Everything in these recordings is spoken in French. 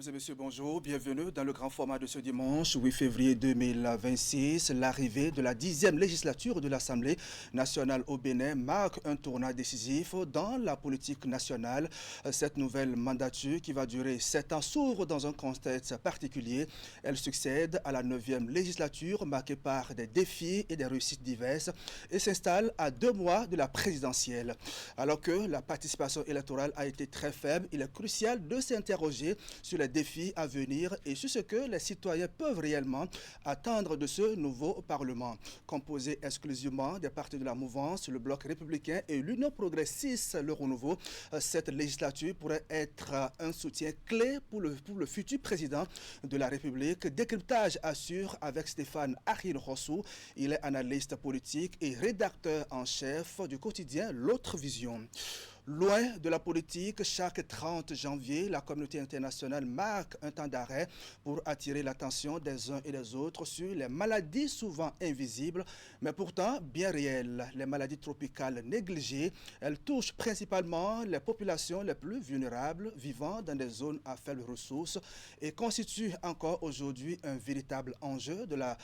Mesdames et messieurs, bonjour. Bienvenue dans le grand format de ce dimanche 8 février 2026. L'arrivée de la 10e législature de l'Assemblée nationale au Bénin marque un tournant décisif dans la politique nationale. Cette nouvelle mandature qui va durer 7 ans s'ouvre dans un contexte particulier. Elle succède à la 9e législature marquée par des défis et des réussites diverses et s'installe à 2 mois de la présidentielle. Alors que la participation électorale a été très faible, il est crucial de s'interroger sur les défis à venir et sur ce que les citoyens peuvent réellement attendre de ce nouveau Parlement. Composé exclusivement des partis de la mouvance, le Bloc républicain et l'Union progressiste, le renouveau, cette législature pourrait être un soutien clé pour le futur président de la République. Décryptage assure avec Stéphane Achille Rossou. Il est analyste politique et rédacteur en chef du quotidien L'Autre Vision. Loin de la politique, chaque 30 janvier, la communauté internationale marque un temps d'arrêt pour attirer l'attention des uns et des autres sur les maladies souvent invisibles, mais pourtant bien réelles. Les maladies tropicales négligées, elles touchent principalement les populations les plus vulnérables vivant dans des zones à faibles ressources et constituent encore aujourd'hui un véritable enjeu de la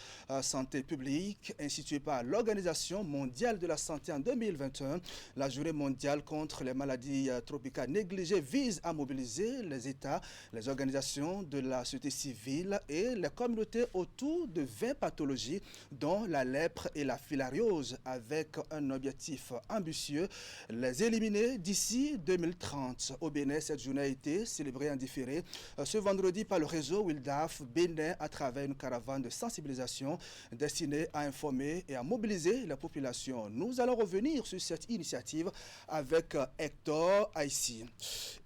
santé publique institué par l'Organisation mondiale de la santé en 2021. La journée mondiale contre les maladies tropicales négligées vise à mobiliser les États, les organisations de la société civile et les communautés autour de 20 pathologies dont la lèpre et la filariose avec un objectif ambitieux, les éliminer d'ici 2030. Au Bénin, cette journée a été célébrée en différé ce vendredi par le réseau WILDAF Bénin à travers une caravane de sensibilisation destinée à informer et à mobiliser la population. Nous allons revenir sur cette initiative avec Hector Aïssi.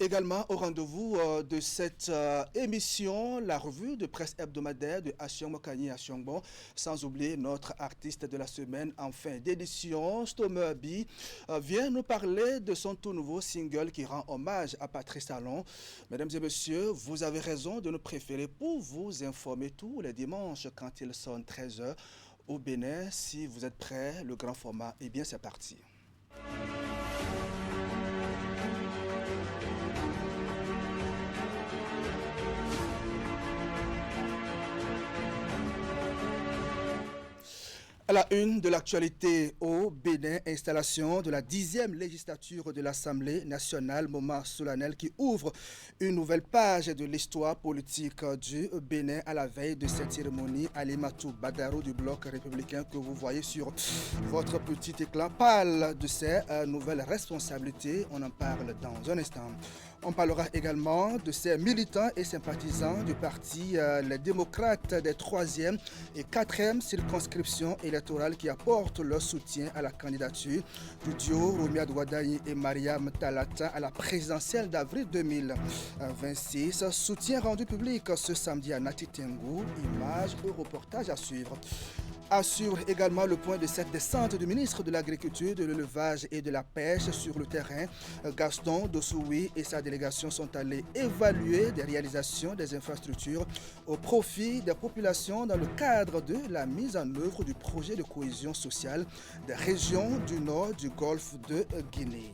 Également au rendez-vous de cette émission, la revue de presse hebdomadaire de Achiong Mokani Achiongbo, sans oublier notre artiste de la semaine en fin d'édition, Stomer B, vient nous parler de son tout nouveau single qui rend hommage à Patrice Talon. Mesdames et messieurs, vous avez raison de nous préférer pour vous informer tous les dimanches quand il sonne 13h au Bénin. Si vous êtes prêts, le grand format, eh bien c'est parti. À la une de l'actualité au Bénin, installation de la 10e législature de l'Assemblée nationale, moment solennel qui ouvre une nouvelle page de l'histoire politique du Bénin à la veille de cette cérémonie. Alimatou Badaro du Bloc républicain que vous voyez sur votre petit écran parle de ses nouvelles responsabilités. On en parle dans un instant. On parlera également de ces militants et sympathisants du parti Les Démocrates des 3e et 4e circonscriptions électorales qui apportent leur soutien à la candidature du duo Romia Douadani et Mariam Talata à la présidentielle d'avril 2026. Soutien rendu public ce samedi à Natitengu. Images et reportages à suivre. Assure également le point de cette descente du ministre de l'Agriculture, de l'Élevage et de la Pêche sur le terrain. Gaston Dossoui et sa délégation sont allés évaluer des réalisations des infrastructures au profit des populations dans le cadre de la mise en œuvre du projet de cohésion sociale des régions du nord du golfe de Guinée.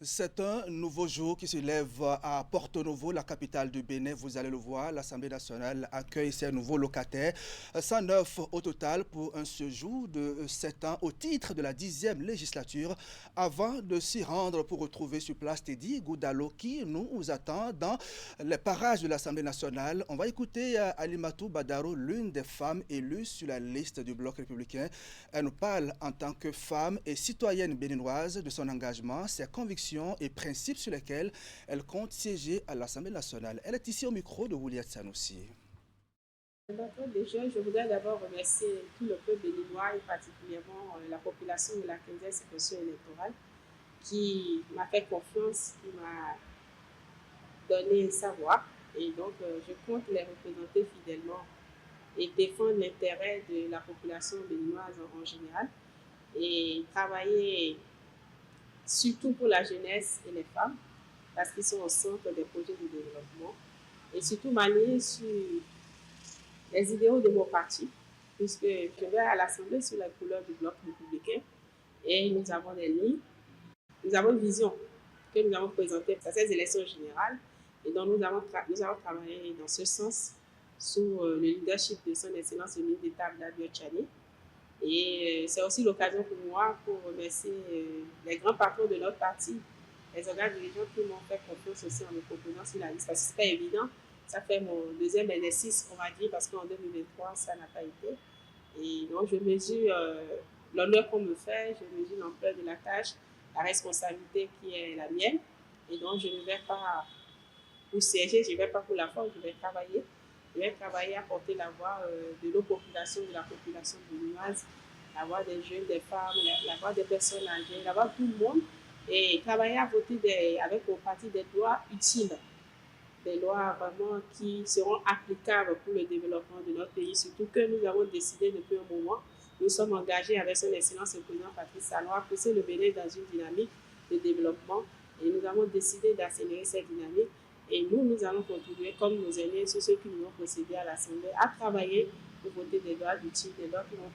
C'est un nouveau jour qui se lève à Porto Novo, la capitale du Bénin. Vous allez le voir, l'Assemblée nationale accueille ses nouveaux locataires. 109 au total pour un séjour de 7 ans au titre de la 10e législature. Avant de s'y rendre pour retrouver sur place Teddy Goudalo qui nous attend dans les parages de l'Assemblée nationale. On va écouter Alimatou Badaro, l'une des femmes élues sur la liste du Bloc républicain. Elle nous parle en tant que femme et citoyenne béninoise de son engagement, ses convictions et principes sur lesquels elle compte siéger à l'Assemblée nationale. Elle est ici au micro de Wouliat Sanoussi. Déjà, je voudrais d'abord remercier tout le peuple béninois et particulièrement la population de la 15e circonscription électorale qui m'a fait confiance, qui m'a donné sa voix. Et donc, je compte les représenter fidèlement et défendre l'intérêt de la population béninoise en général et travailler surtout pour la jeunesse et les femmes, parce qu'ils sont au centre des projets de développement, et surtout manier sur les idéaux de mon parti, puisque je vais à l'Assemblée sous la couleur du Bloc républicain et nous avons des lignes, nous avons une vision que nous avons présentée à ces élections générales et dont nous avons travaillé dans ce sens sous le leadership de son Excellence le ministre d'État Abdoulaye Tchani. Et c'est aussi l'occasion pour moi pour remercier les grands patrons de notre parti, les organes dirigeants qui m'ont fait confiance aussi en me proposant sur la liste. Parce que ce n'est pas évident. Ça fait mon deuxième exercice, on va dire, parce qu'en 2023, ça n'a pas été. Et donc, je mesure l'honneur qu'on me fait, je mesure l'ampleur de la tâche, la responsabilité qui est la mienne. Et donc, je ne vais pas pour siéger, je ne vais pas pour la forme, je vais travailler. Je vais travailler à porter la voix de nos populations, de la population béninoise, la voix des jeunes, des femmes, la voix des personnes âgées, la voix de tout le monde. Et travailler à voter avec mon parti des lois utiles, des lois vraiment qui seront applicables pour le développement de notre pays, surtout que nous avons décidé depuis un moment, nous sommes engagés avec son Excellence le Président Patrice Talon à pousser le Bénin dans une dynamique de développement et nous avons décidé d'accélérer cette dynamique et nous allons contribuer comme nos aînés, ceux qui nous ont procédé à l'Assemblée, à travailler pour voter des lois utiles, des lois qui vont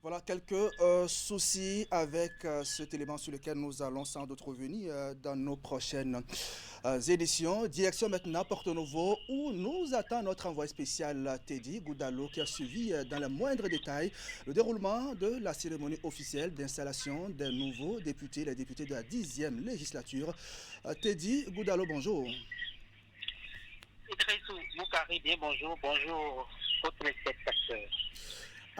Voilà quelques soucis avec cet élément sur lequel nous allons sans doute revenir dans nos prochaines éditions. Direction maintenant Porto Novo où nous attend notre envoyé spécial Teddy Goudalo qui a suivi dans les moindres détails le déroulement de la cérémonie officielle d'installation des nouveaux députés, les députés de la 10e législature. Teddy Goudalo, bonjour. Idrissou Boukari, bien bonjour, bonjour aux téléspectateurs.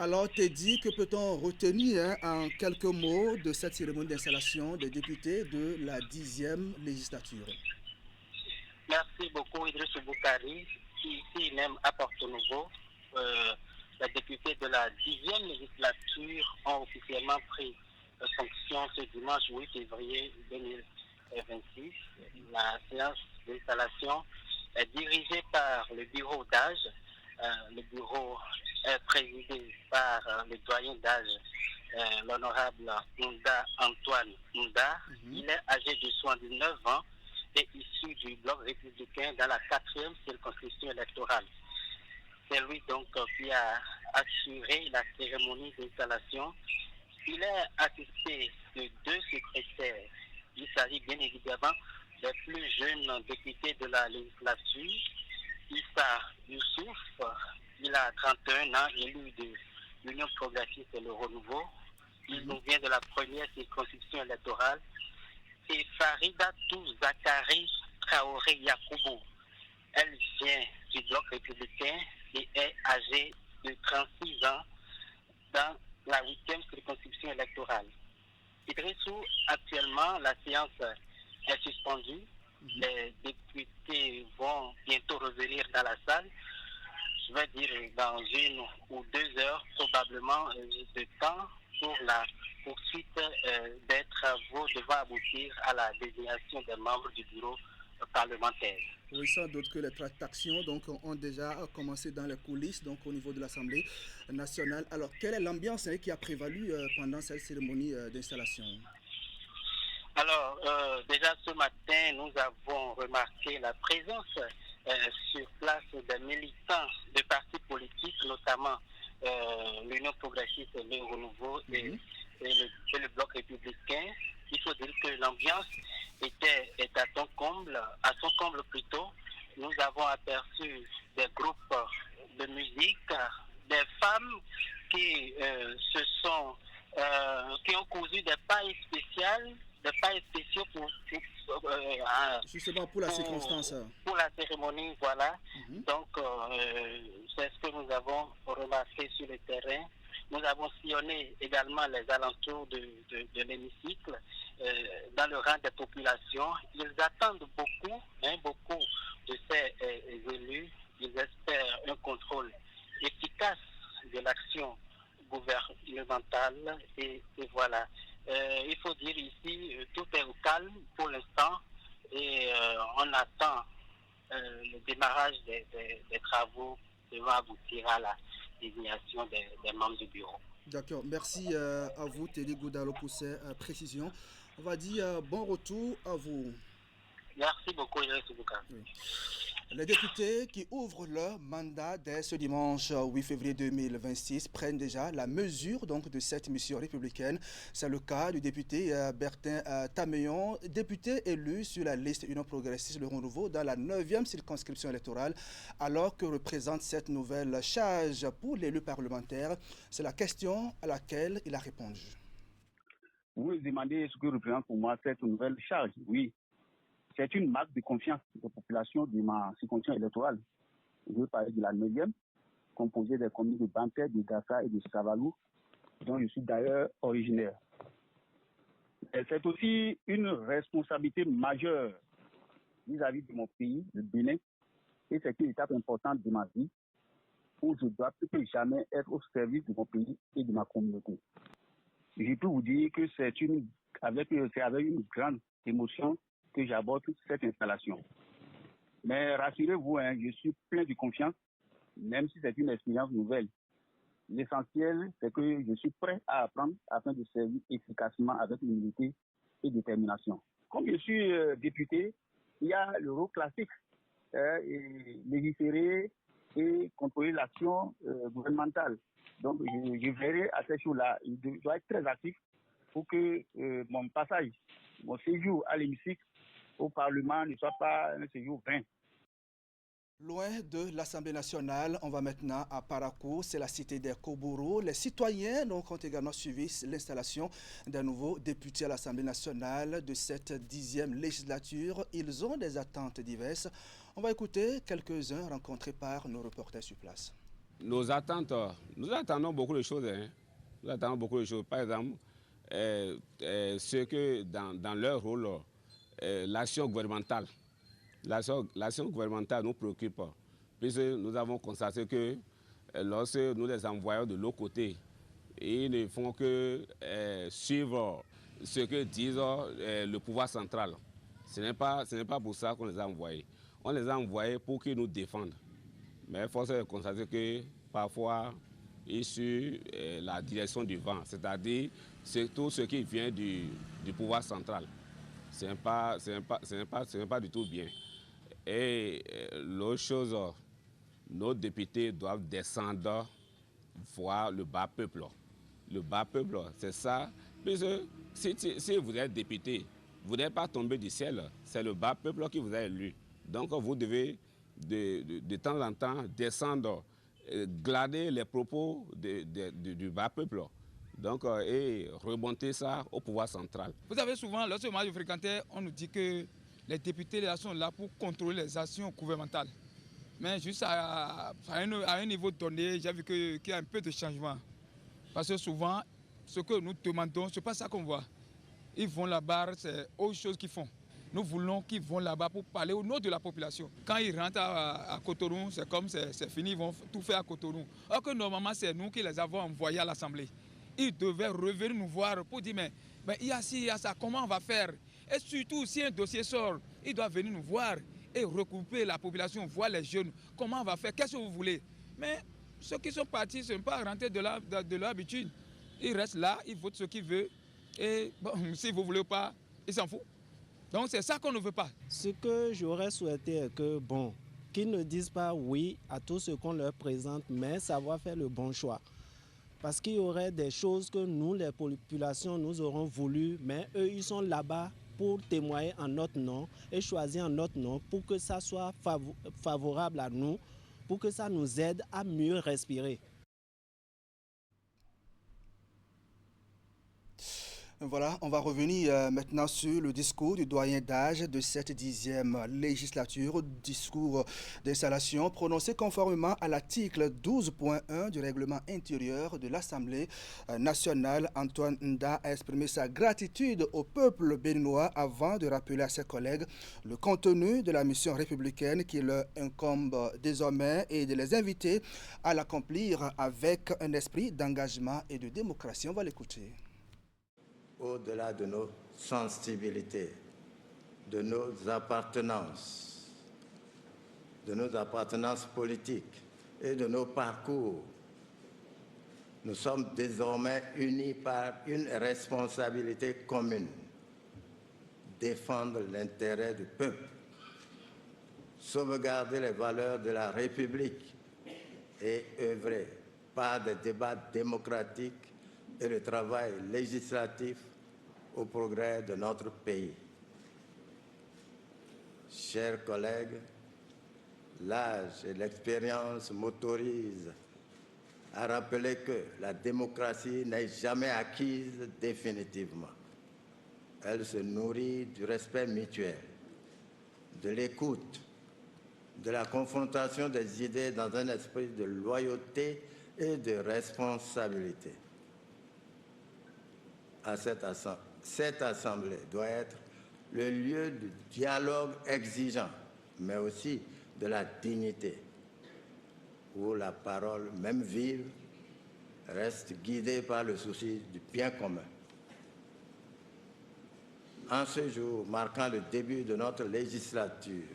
Alors, Teddy, que peut-on retenir en quelques mots de cette cérémonie d'installation des députés de la 10e législature? Merci beaucoup Idrissou Boukari. Ici même à Porto Novo, les députés de la 10e législature ont officiellement pris fonction ce dimanche 8 février 2026. La séance d'installation est dirigée par le bureau d'âge. Le bureau est présidé par le doyen d'âge, l'honorable Nda Antoine Nda. Il est âgé de 79 ans et issu du bloc républicain dans la 4e circonscription électorale. C'est lui donc qui a assuré la cérémonie d'installation. Il est assisté de 2 secrétaires. Il s'agit bien évidemment des plus jeunes députés de la législature. Issa Youssouf, il a 31 ans, élu de l'Union progressiste et le Renouveau. Il nous vient de la première circonscription électorale. Et Farida Zakari Traoré Yakubu, elle vient du bloc républicain et est âgée de 36 ans dans la 8e circonscription électorale. Idrissou, actuellement, la séance est suspendue. Les députés vont bientôt revenir dans la salle. Je vais dire dans 1 ou 2 heures, probablement, de temps pour la poursuite des travaux devant aboutir à la désignation des membres du bureau parlementaire. Oui, sans doute que les tractations donc, ont déjà commencé dans les coulisses, donc au niveau de l'Assemblée nationale. Alors, quelle est l'ambiance qui a prévalu pendant cette cérémonie d'installation? Alors, déjà ce matin, nous avons remarqué la présence sur place des militants de partis politiques, notamment l'Union progressiste et le Renouveau et le Bloc républicain. Il faut dire que l'ambiance est à son comble plutôt. Nous avons aperçu des groupes de musique, des femmes qui qui ont cousu des pailles spéciales, des pailles spéciaux justement pour la circonstance. Pour la cérémonie, voilà. Donc, c'est ce que nous avons remarqué sur le terrain. Nous avons sillonné également les alentours de l'hémicycle, dans le rang des populations. Ils attendent beaucoup de ces élus. Ils espèrent un contrôle efficace de l'action gouvernementale et voilà. Il faut dire ici, tout est au calme pour l'instant et on attend le démarrage des travaux devant aboutir à la désignation des membres du bureau. D'accord, merci à vous Teddy Goudalo pour ces précisions. On va dire bon retour à vous. Merci beaucoup, Idriss Bouka. Oui. Les députés qui ouvrent leur mandat dès ce dimanche 8 février 2026 prennent déjà la mesure donc, de cette mission républicaine. C'est le cas du député Bertin Tameyon, député élu sur la liste Union progressiste Le Renouveau dans la 9e circonscription électorale. Alors que représente cette nouvelle charge pour l'élu parlementaire, c'est la question à laquelle il a répondu. Vous demandez ce que représente pour moi cette nouvelle charge. Oui. C'est une marque de confiance de la population de ma circonscription électorale. Je veux parler de la 9e, composée des communes de Banter, de Gassa et de Savalou, dont je suis d'ailleurs originaire. C'est aussi une responsabilité majeure vis-à-vis de mon pays, le Bénin, et c'est une étape importante de ma vie où je dois plus que jamais être au service de mon pays et de ma communauté. Je peux vous dire que c'est avec une grande émotion que j'aborde cette installation. Mais rassurez-vous, je suis plein de confiance, même si c'est une expérience nouvelle. L'essentiel, c'est que je suis prêt à apprendre afin de servir efficacement avec humilité et détermination. Comme je suis député, il y a le rôle classique, légiférer et contrôler l'action gouvernementale. Donc, je verrai à ces choses-là. Je dois être très actif pour que mon passage, mon séjour à l'hémicycle, au Parlement ne soit pas un séjour vain. Loin de l'Assemblée nationale, on va maintenant à Parakou, c'est la cité des Kobourou. Les citoyens donc, ont également suivi l'installation d'un nouveau député à l'Assemblée nationale de cette 10e législature. Ils ont des attentes diverses. On va écouter quelques-uns rencontrés par nos reporters sur place. Nos attentes, nous attendons beaucoup de choses. Nous attendons beaucoup de choses. Par exemple, ce que dans leur rôle, l'action gouvernementale. L'action gouvernementale nous préoccupe, puisque nous avons constaté que lorsque nous les envoyons de l'autre côté, ils ne font que suivre ce que dit le pouvoir central. Ce n'est pas pour ça qu'on les a envoyés. On les a envoyés pour qu'ils nous défendent. Mais il faut constater que parfois, ils suivent la direction du vent, c'est-à-dire c'est tout ce qui vient du pouvoir central. Ce n'est pas du tout bien. Et l'autre chose, nos députés doivent descendre voir le bas peuple. Le bas peuple, c'est ça. Puisque si vous êtes député, vous n'êtes pas tombé du ciel, c'est le bas peuple qui vous a élu. Donc vous devez de temps en temps descendre, glaner les propos du bas peuple. Donc, et remonter ça au pouvoir central. Vous savez, souvent, lorsque moi je fréquentais, on nous dit que les députés sont là pour contrôler les actions gouvernementales. Mais juste à un niveau donné, j'ai vu qu'il y a un peu de changement. Parce que souvent, ce que nous demandons, ce n'est pas ça qu'on voit. Ils vont là-bas, c'est autre chose qu'ils font. Nous voulons qu'ils vont là-bas pour parler au nom de la population. Quand ils rentrent à Cotonou, c'est comme c'est fini, ils vont tout faire à Cotonou. Or que normalement, c'est nous qui les avons envoyés à l'Assemblée. Ils devaient revenir nous voir pour dire, mais il y a ci, il y a ça, comment on va faire? Et surtout, si un dossier sort, ils doivent venir nous voir et regrouper la population, voir les jeunes, comment on va faire, qu'est-ce que vous voulez? Mais ceux qui sont partis, ce n'est pas rentrer de leur habitude. Ils restent là, ils votent ce qu'ils veulent, et bon, si vous ne voulez pas, ils s'en foutent. Donc c'est ça qu'on ne veut pas. Ce que j'aurais souhaité est que, qu'ils ne disent pas oui à tout ce qu'on leur présente, mais savoir faire le bon choix. Parce qu'il y aurait des choses que nous, les populations, nous aurons voulu, mais eux, ils sont là-bas pour témoigner en notre nom et choisir en notre nom pour que ça soit favorable à nous, pour que ça nous aide à mieux respirer. Voilà, on va revenir maintenant sur le discours du doyen d'âge de cette 10e législature, discours d'installation prononcé conformément à l'article 12.1 du règlement intérieur de l'Assemblée nationale. Antoine Nda a exprimé sa gratitude au peuple béninois avant de rappeler à ses collègues le contenu de la mission républicaine qui leur incombe désormais et de les inviter à l'accomplir avec un esprit d'engagement et de démocratie. On va l'écouter. Au-delà de nos sensibilités, de nos appartenances politiques et de nos parcours, nous sommes désormais unis par une responsabilité commune, défendre l'intérêt du peuple, sauvegarder les valeurs de la République et œuvrer par des débats démocratiques et le travail législatif au progrès de notre pays. Chers collègues, l'âge et l'expérience m'autorisent à rappeler que la démocratie n'est jamais acquise définitivement. Elle se nourrit du respect mutuel, de l'écoute, de la confrontation des idées dans un esprit de loyauté et de responsabilité. Cette assemblée doit être le lieu du dialogue exigeant, mais aussi de la dignité, où la parole, même vive, reste guidée par le souci du bien commun. En ce jour marquant le début de notre législature,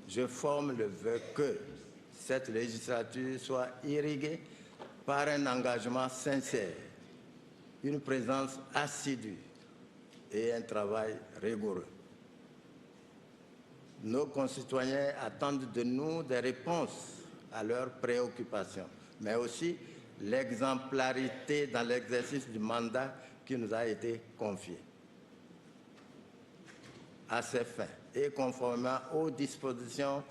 je forme le vœu que cette législature soit irriguée par un engagement sincère, une présence assidue et un travail rigoureux. Nos concitoyens attendent de nous des réponses à leurs préoccupations, mais aussi l'exemplarité dans l'exercice du mandat qui nous a été confié. À ces fins, et conformément aux dispositions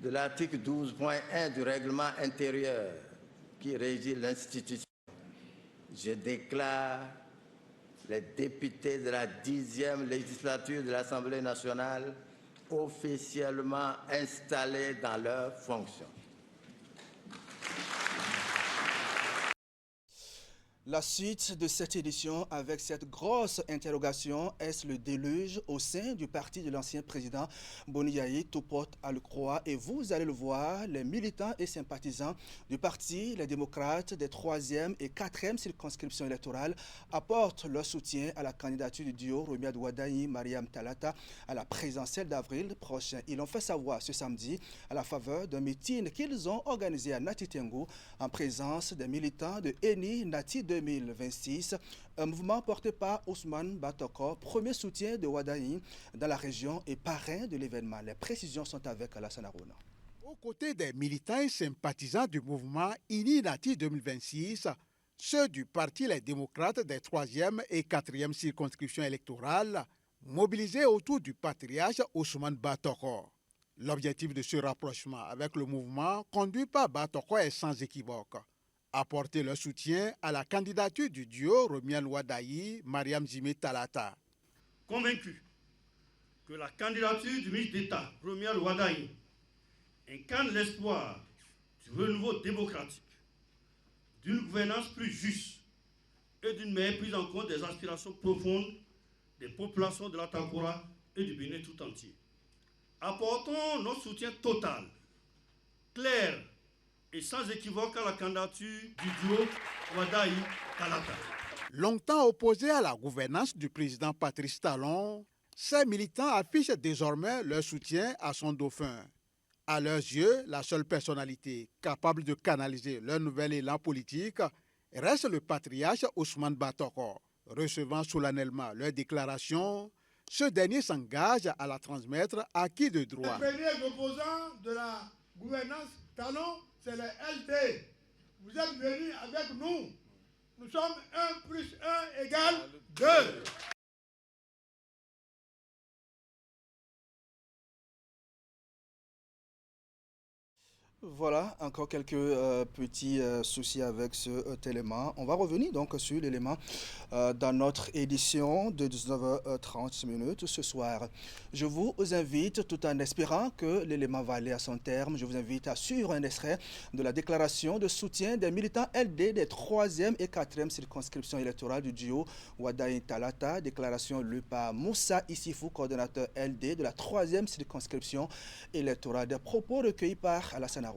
de l'article 12.1 du règlement intérieur qui régit l'institution, je déclare les députés de la 10e législature de l'Assemblée nationale officiellement installés dans leurs fonctions. La suite de cette édition avec cette grosse interrogation, est-ce le déluge au sein du parti de l'ancien président Boni Yayi? Tout porte à le croire et vous allez le voir, les militants et sympathisants du parti, les démocrates des 3e et 4e circonscriptions électorales apportent leur soutien à la candidature du duo Romiad Wadayi Mariam Talata à la présidentielle d'avril prochain. Ils l'ont fait savoir ce samedi à la faveur d'un meeting qu'ils ont organisé à Nati Tengu en présence des militants de Eni Nati 2026, un mouvement porté par Ousmane Batoko, premier soutien de Wadayi dans la région et parrain de l'événement. Les précisions sont avec Alassane Arona. Aux côtés des militants et sympathisants du mouvement Eni Nati 2026, ceux du Parti Les Démocrates des 3e et 4e circonscriptions électorales, mobilisés autour du patriarche Ousmane Batoko. L'objectif de ce rapprochement avec le mouvement conduit par Batoko est sans équivoque. Apporter leur soutien à la candidature du duo Romiad Wadayi Mariam Jimé Talata. Convaincu que la candidature du ministre d'État Romiad Wadayi incarne l'espoir du renouveau démocratique, d'une gouvernance plus juste et d'une meilleure prise en compte des aspirations profondes des populations de l'Atakura et du Bénin tout entier. Apportons notre soutien total, clair et sans équivoque à la candidature du duo Wadayi Talata. Longtemps opposés à la gouvernance du président Patrice Talon, ces militants affichent désormais leur soutien à son dauphin. À leurs yeux, la seule personnalité capable de canaliser leur nouvel élan politique reste le patriarche Ousmane Batoko. Recevant solennellement leur déclaration, ce dernier s'engage à la transmettre à qui de droit. Les premiers opposants de la gouvernance Talon, c'est le LT. Vous êtes venus avec nous. Nous sommes 1 plus 1 égale 2. Voilà, encore quelques petits soucis avec cet élément. On va revenir donc sur l'élément dans notre édition de 19h30 ce soir. Je vous invite, tout en espérant que l'élément va aller à son terme, je vous invite à suivre un extrait de la déclaration de soutien des militants LD des 3e et 4e circonscriptions électorales du duo Wadayi Talata, déclaration lue par Moussa Issifou, coordonnateur LD de la 3e circonscription électorale. Des propos recueillis par Alassane Arona.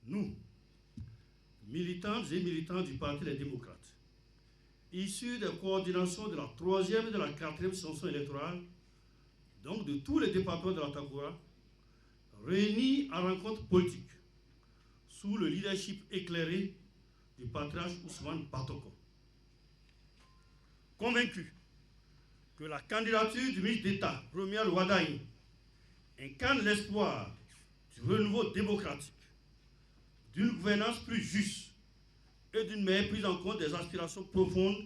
Nous, militantes et militants du Parti des démocrates, issus des coordinations de la 3e et de la 4e section électorale, donc de tous les départements de l'Atakura, réunis en rencontre politique, sous le leadership éclairé du patriarche Ousmane Batoko. Convaincus que la candidature du ministre d'État, Romuald Wardani, incarne l'espoir du renouveau démocratique, d'une gouvernance plus juste et d'une meilleure prise en compte des aspirations profondes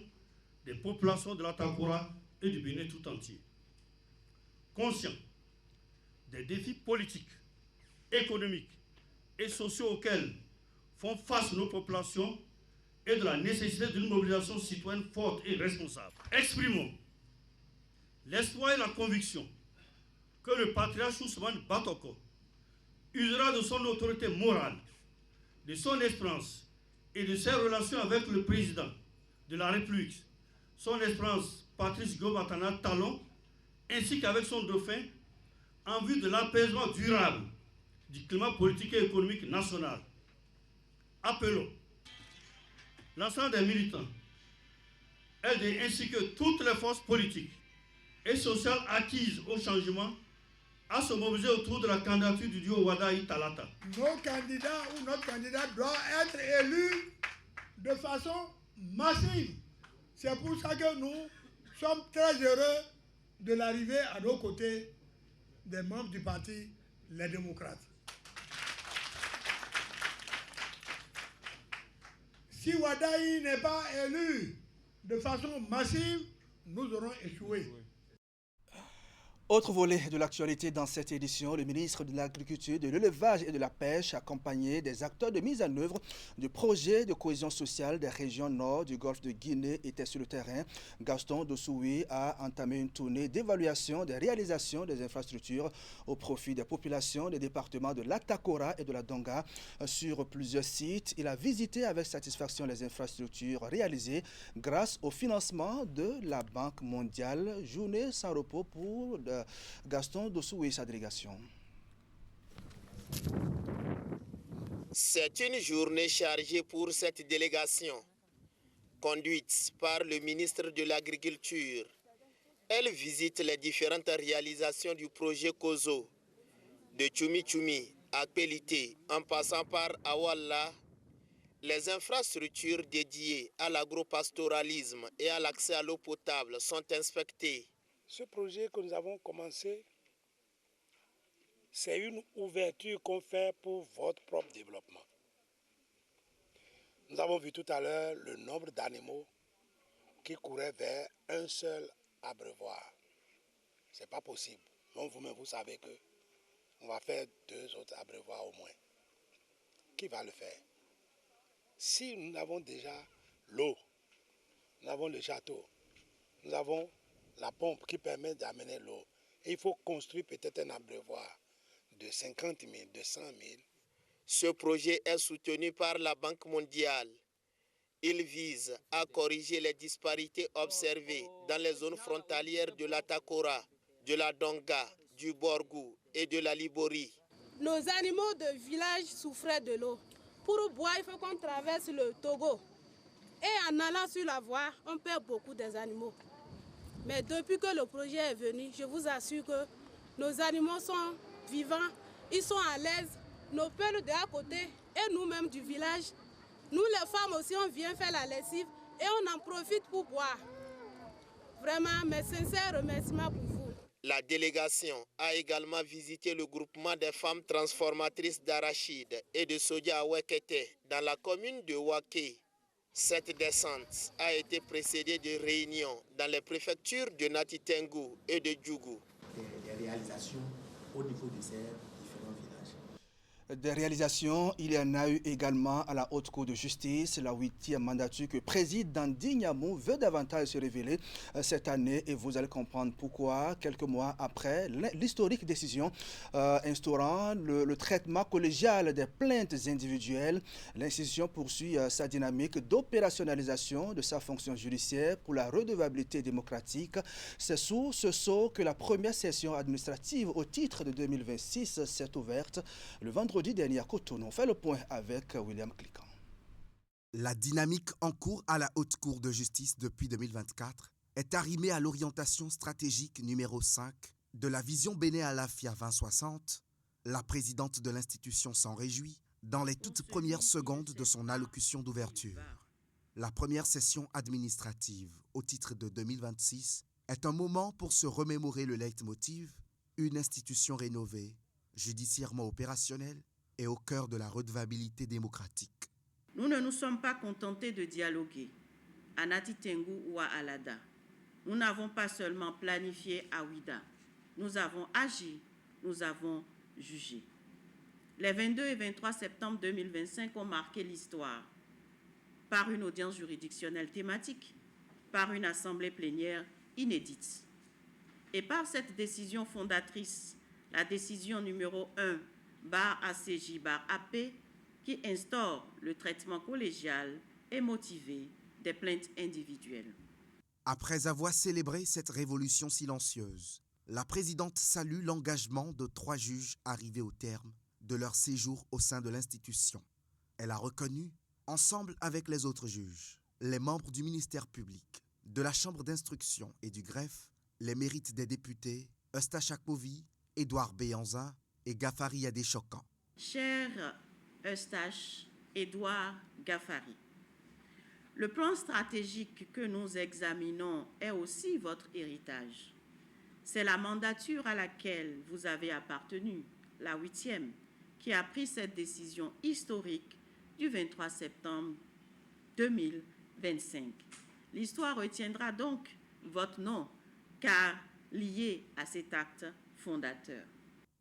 des populations de l'Atakora et du Bénin tout entier. Conscient des défis politiques, économiques et sociaux auxquels font face nos populations et de la nécessité d'une mobilisation citoyenne forte et responsable. Exprimons l'espoir et la conviction que le patriarche Ousmane Batoko usera de son autorité morale, de son expérience et de ses relations avec le président de la République, son expérience Patrice Gobatana Talon, ainsi qu'avec son dauphin, en vue de l'apaisement durable du climat politique et économique national. Appelons l'ensemble des militants, LD ainsi que toutes les forces politiques et sociales acquises au changement à se mobiliser autour de la candidature du duo Wardani Talata. Nos candidats ou notre candidat doit être élu de façon massive. C'est pour ça que nous sommes très heureux de l'arrivée à nos côtés des membres du parti Les Démocrates. Si Wardani n'est pas élu de façon massive, nous aurons échoué. Autre volet de l'actualité dans cette édition, le ministre de l'Agriculture, de l'Élevage et de la Pêche, accompagné des acteurs de mise en œuvre du projet de cohésion sociale des régions nord du golfe de Guinée, était sur le terrain. Gaston Dossoui a entamé une tournée d'évaluation des réalisations des infrastructures au profit des populations des départements de l'Atakora et de la Donga. Sur plusieurs sites, il a visité avec satisfaction les infrastructures réalisées grâce au financement de la Banque mondiale. Journée sans repos pour Gaston Dossoui et sa délégation. C'est une journée chargée pour cette délégation, conduite par le ministre de l'Agriculture. Elle visite les différentes réalisations du projet COSO, de Tchoumi Tchoumi à Pelité, en passant par Awalla. Les infrastructures dédiées à l'agropastoralisme et à l'accès à l'eau potable sont inspectées. Ce projet que nous avons commencé, c'est une ouverture qu'on fait pour votre propre développement. Nous avons vu tout à l'heure le nombre d'animaux qui couraient vers un seul abreuvoir. Ce n'est pas possible. Donc vous-même, vous savez qu'on va faire 2 autres abreuvoirs au moins. Qui va le faire? Si nous avons déjà l'eau, nous avons le château, nous avons la pompe qui permet d'amener l'eau. Et il faut construire peut-être un abreuvoir de 50 000, de 100 000. Ce projet est soutenu par la Banque mondiale. Il vise à corriger les disparités observées dans les zones frontalières de l'Atakora, de la Donga, du Borgou et de la Libori. Nos animaux de village souffraient de l'eau. Pour boire, il faut qu'on traverse le Togo. Et en allant sur la voie, on perd beaucoup des animaux. Mais depuis que le projet est venu, je vous assure que nos animaux sont vivants, ils sont à l'aise. Nos pères de à côté et nous-mêmes du village, nous les femmes aussi, on vient faire la lessive et on en profite pour boire. Vraiment, mes sincères remerciements pour vous. La délégation a également visité le groupement des femmes transformatrices d'arachide et de soja à Wekete dans la commune de Waké. Cette descente a été précédée de réunions dans les préfectures de Natitengu et de Djougou. Des réalisations au niveau de ces différents villages. Des réalisations, il y en a eu également à la Haute Cour de justice. La 8e mandature que préside Dandy Niamou veut davantage se révéler cette année et vous allez comprendre pourquoi. Quelques mois après l'historique décision instaurant le traitement collégial des plaintes individuelles, l'institution poursuit sa dynamique d'opérationnalisation de sa fonction judiciaire pour la redevabilité démocratique. C'est sous ce sceau que la première session administrative au titre de 2026 s'est ouverte le vendredi dernier à Cotonou. On fait le point avec William Cliquant. La dynamique en cours à la Haute Cour de justice depuis 2024 est arrimée à l'orientation stratégique numéro 5 de la vision Bénin Alafia 2060. La présidente de l'institution s'en réjouit dans les toutes premières secondes de son allocution d'ouverture. La première session administrative au titre de 2026 est un moment pour se remémorer le leitmotiv, une institution rénovée, judiciairement opérationnelle et au cœur de la redevabilité démocratique. Nous ne nous sommes pas contentés de dialoguer à Nati Tengu ou à Alada. Nous n'avons pas seulement planifié à Ouida. Nous avons agi, nous avons jugé. Les 22 et 23 septembre 2025 ont marqué l'histoire par une audience juridictionnelle thématique, par une assemblée plénière inédite et par cette décision fondatrice, la décision numéro 1/ACJ/AP qui instaure le traitement collégial et motivé des plaintes individuelles. Après avoir célébré cette révolution silencieuse, la présidente salue l'engagement de 3 juges arrivés au terme de leur séjour au sein de l'institution. Elle a reconnu, ensemble avec les autres juges, les membres du ministère public, de la chambre d'instruction et du greffe, les mérites des députés Eustache Akpovi, Édouard Béanza et Gafari Adéchokan. Cher Eustache, Édouard Gafari, le plan stratégique que nous examinons est aussi votre héritage. C'est la mandature à laquelle vous avez appartenu, la 8e, qui a pris cette décision historique du 23 septembre 2025. L'histoire retiendra donc votre nom, car lié à cet acte fondateur.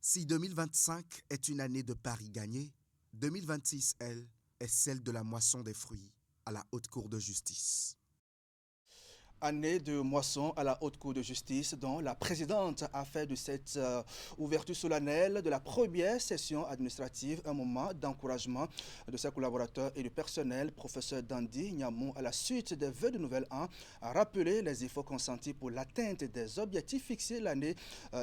Si 2025 est une année de paris gagnés, 2026, elle, est celle de la moisson des fruits à la Haute Cour de justice. Année de moisson à la Haute Cour de justice dont la présidente a fait de cette ouverture solennelle de la première session administrative un moment d'encouragement de ses collaborateurs et du personnel. Professeur Dandy Nyamou, à la suite des vœux de nouvel an, a rappelé les efforts consentis pour l'atteinte des objectifs fixés l'année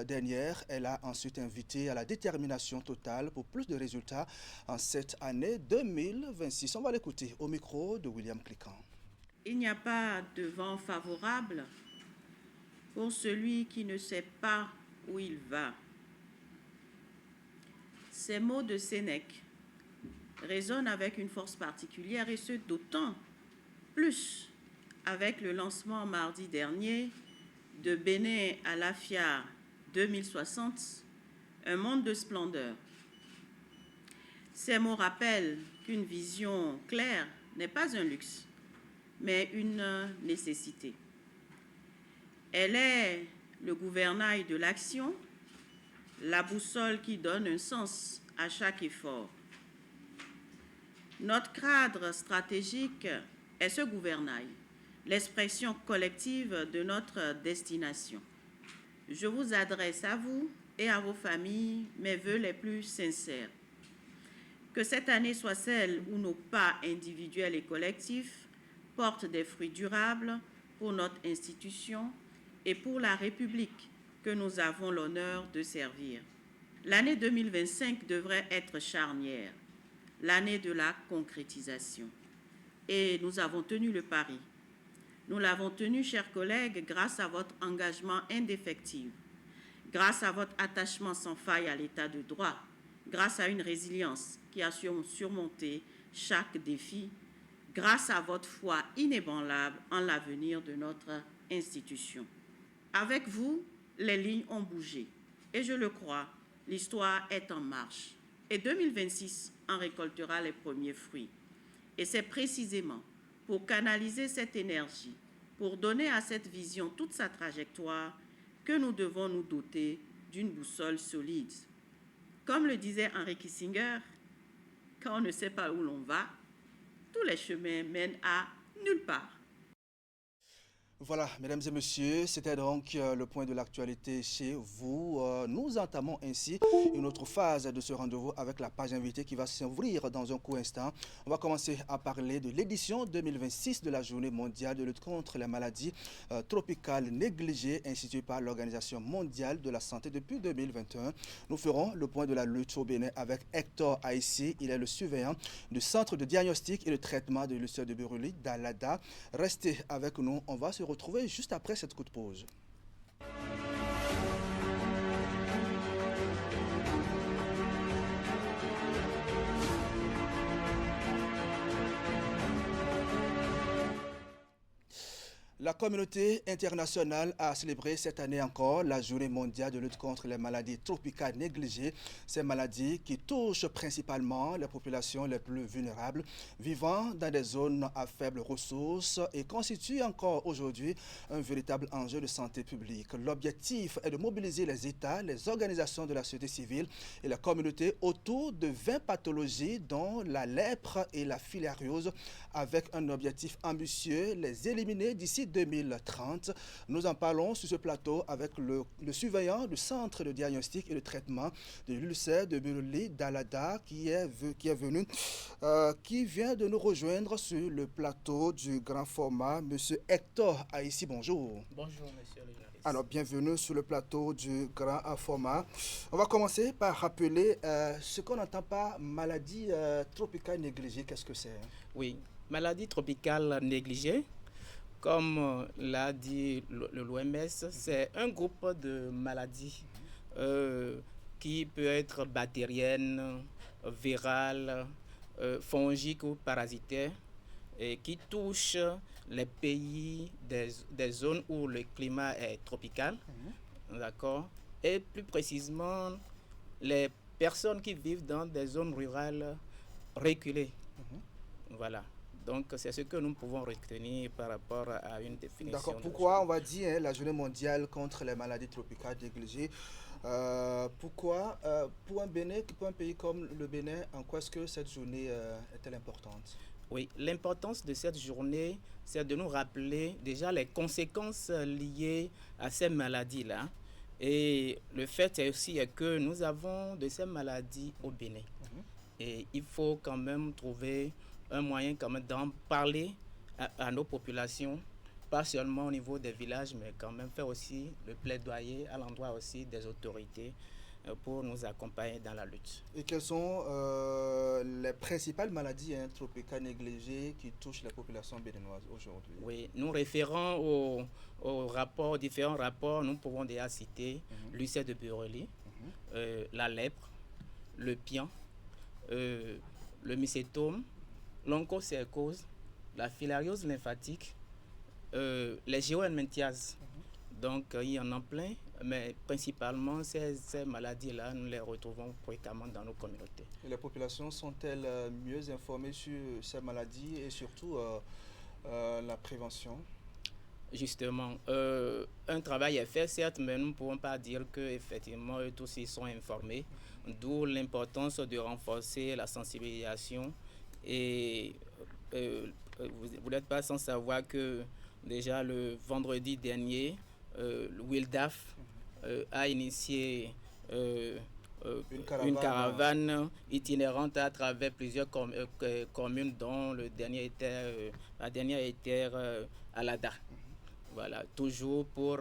dernière. Elle a ensuite invité à la détermination totale pour plus de résultats en cette année 2026. On va l'écouter au micro de William Cliquant. Il n'y a pas de vent favorable pour celui qui ne sait pas où il va. Ces mots de Sénèque résonnent avec une force particulière et ce d'autant plus avec le lancement mardi dernier de Bénin à l'Afia 2060, un monde de splendeur. Ces mots rappellent qu'une vision claire n'est pas un luxe, mais une nécessité. Elle est le gouvernail de l'action, la boussole qui donne un sens à chaque effort. Notre cadre stratégique est ce gouvernail, l'expression collective de notre destination. Je vous adresse à vous et à vos familles mes vœux les plus sincères. Que cette année soit celle où nos pas individuels et collectifs porte des fruits durables pour notre institution et pour la République que nous avons l'honneur de servir. L'année 2025 devrait être charnière, l'année de la concrétisation. Et nous avons tenu le pari. Nous l'avons tenu, chers collègues, grâce à votre engagement indéfectible, grâce à votre attachement sans faille à l'état de droit, grâce à une résilience qui a surmonté chaque défi, grâce à votre foi inébranlable en l'avenir de notre institution. Avec vous, les lignes ont bougé. Et je le crois, l'histoire est en marche. Et 2026 en récoltera les premiers fruits. Et c'est précisément pour canaliser cette énergie, pour donner à cette vision toute sa trajectoire, que nous devons nous doter d'une boussole solide. Comme le disait Henry Kissinger, quand on ne sait pas où l'on va, tous les chemins mènent à nulle part. Voilà, mesdames et messieurs, c'était donc le point de l'actualité chez vous. Nous entamons ainsi une autre phase de ce rendez-vous avec la page invitée qui va s'ouvrir dans un court instant. On va commencer à parler de l'édition 2026 de la Journée mondiale de lutte contre les maladies tropicales négligées instituée par l'Organisation mondiale de la santé depuis 2021. Nous ferons le point de la lutte au Bénin avec Hector Aïssi. Il est le surveillant du Centre de diagnostic et de traitement de l'ulcère de Buruli d'Alada. Restez avec nous, on va se retrouver juste après cette courte pause. La communauté internationale a célébré cette année encore la journée mondiale de lutte contre les maladies tropicales négligées. Ces maladies qui touchent principalement les populations les plus vulnérables vivant dans des zones à faibles ressources et constituent encore aujourd'hui un véritable enjeu de santé publique. L'objectif est de mobiliser les États, les organisations de la société civile et la communauté autour de 20 pathologies dont la lèpre et la filariose avec un objectif ambitieux, les éliminer d'ici 2030. Nous en parlons sur ce plateau avec le surveillant du centre de diagnostic et de traitement de l'ulcère de Buruli Dalada qui vient de nous rejoindre sur le plateau du grand format. Monsieur Hector Aïssi, bonjour. Bonjour, monsieur le journaliste. Alors, bienvenue sur le plateau du grand format. On va commencer par rappeler ce qu'on n'entend pas maladie tropicale négligée. Qu'est-ce que c'est? Oui, maladie tropicale négligée, comme l'a dit l'OMS, c'est un groupe de maladies qui peut être bactérienne, virale, fongique ou parasitaire et qui touche les pays des zones où le climat est tropical, d'accord, et plus précisément les personnes qui vivent dans des zones rurales reculées. Voilà. Donc, c'est ce que nous pouvons retenir par rapport à une définition. D'accord. Pourquoi on va dire la journée mondiale contre les maladies tropicales négligées? Pourquoi, pour un pays comme le Bénin, en quoi est-ce que cette journée est-elle importante? Oui, l'importance de cette journée, c'est de nous rappeler déjà les conséquences liées à ces maladies-là. Et le fait est aussi que nous avons de ces maladies au Bénin. Et il faut quand même trouver un moyen quand même d'en parler à nos populations, pas seulement au niveau des villages, mais quand même faire aussi le plaidoyer à l'endroit aussi des autorités pour nous accompagner dans la lutte. Et quelles sont les principales maladies tropicales négligées qui touchent la population béninoise aujourd'hui? Oui, nous référons aux différents rapports, nous pouvons déjà citer l'ulcère de Buruli, la lèpre, le pian, le mycétome, l'onchocercose, la filariose lymphatique, les géohelminthiases. Donc, il y en a plein, mais principalement, ces maladies-là, nous les retrouvons fréquemment dans nos communautés. Et les populations sont-elles mieux informées sur ces maladies et surtout la prévention? Justement, un travail est fait, certes, mais nous ne pouvons pas dire qu'effectivement, eux tous ils sont informés, d'où l'importance de renforcer la sensibilisation. Et vous n'êtes pas sans savoir que déjà le vendredi dernier, le WILDAF a initié une caravane itinérante à travers plusieurs communes, dont la dernière était Alada. Voilà, toujours pour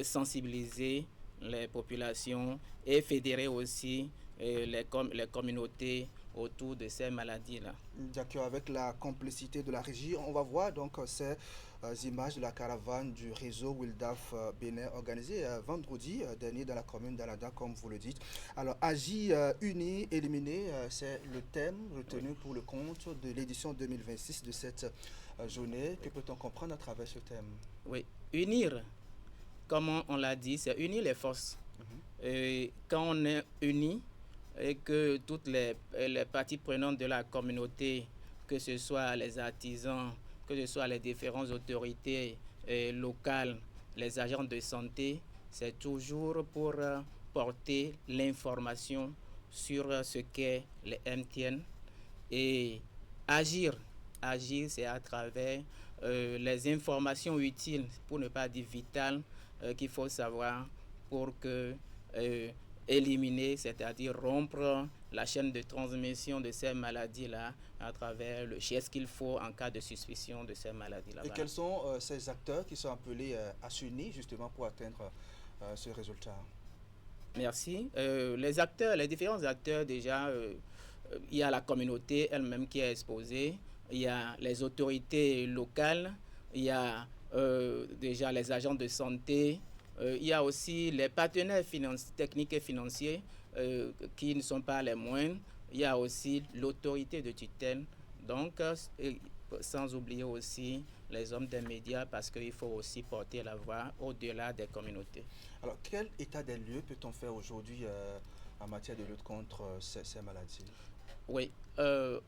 sensibiliser les populations et fédérer aussi les communautés autour de ces maladies-là. D'accord, avec la complicité de la régie, on va voir donc ces images de la caravane du réseau WILDAF Bénin organisée vendredi dernier dans la commune d'Alada, comme vous le dites. Alors, agir, unir, éliminer, c'est le thème retenu pour le compte de l'édition 2026 de cette journée. Que peut-on comprendre à travers ce thème? Oui, unir, comme on l'a dit, c'est unir les forces. Et quand on est unis, et que toutes les parties prenantes de la communauté, que ce soit les artisans, que ce soit les différentes autorités locales, les agents de santé, c'est toujours pour porter l'information sur ce qu'est les MTN. Et agir, c'est à travers les informations utiles, pour ne pas dire vitales, qu'il faut savoir pour que éliminer, c'est-à-dire rompre la chaîne de transmission de ces maladies-là à travers le geste qu'il faut en cas de suspicion de ces maladies-là. Et quels sont ces acteurs qui sont appelés à s'unir justement pour atteindre ce résultat? Merci. Les différents acteurs, déjà, il y a la communauté elle-même qui est exposée, il y a les autorités locales, il y a déjà les agents de santé, il y a aussi les partenaires techniques et financiers qui ne sont pas les moindres. Il y a aussi l'autorité de tutelle. Donc, sans oublier aussi les hommes des médias, parce qu'il faut aussi porter la voix au-delà des communautés. Alors, quel état des lieux peut-on faire aujourd'hui en matière de lutte contre ces maladies? Oui,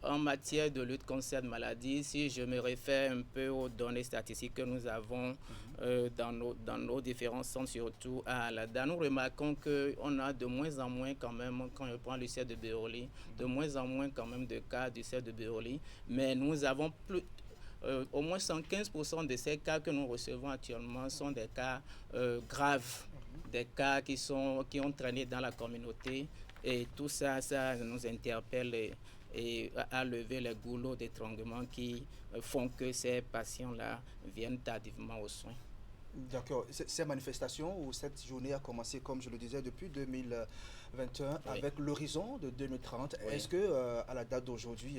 en matière de lutte contre cette maladie, si je me réfère un peu aux données statistiques que nous avons dans nos différents centres, surtout à Alada, nous remarquons qu'on a de moins en moins quand même, quand je prends l'ulcère de Béoli, de moins en moins quand même de cas d'ulcère de Béoli, mais nous avons plus... au moins 115% de ces cas que nous recevons actuellement sont des cas graves, des cas qui ont traîné dans la communauté. Et tout ça, ça nous interpelle et à lever les goulots d'étranglement qui font que ces patients-là viennent tardivement aux soins. D'accord. Ces manifestations ou cette journée a commencé, comme je le disais, depuis 2021 avec l'horizon de 2030. Oui. Est-ce que à la date d'aujourd'hui,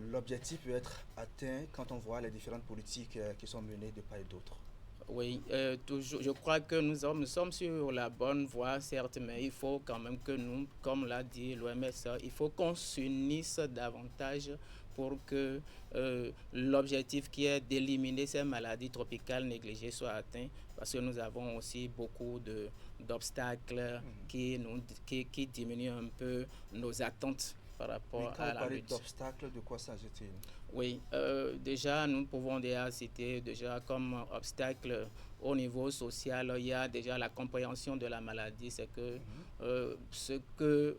l'objectif peut être atteint quand on voit les différentes politiques qui sont menées de part et d'autre? Oui, toujours, je crois que nous sommes sur la bonne voie, certes, mais il faut quand même que nous, comme l'a dit l'OMS, il faut qu'on s'unisse davantage pour que l'objectif qui est d'éliminer ces maladies tropicales négligées soit atteint, parce que nous avons aussi beaucoup d'obstacles qui diminuent un peu nos attentes par rapport à la lutte. D'obstacles, de quoi s'agit-il? Oui, déjà nous pouvons déjà citer comme obstacle au niveau social, il y a déjà la compréhension de la maladie, c'est que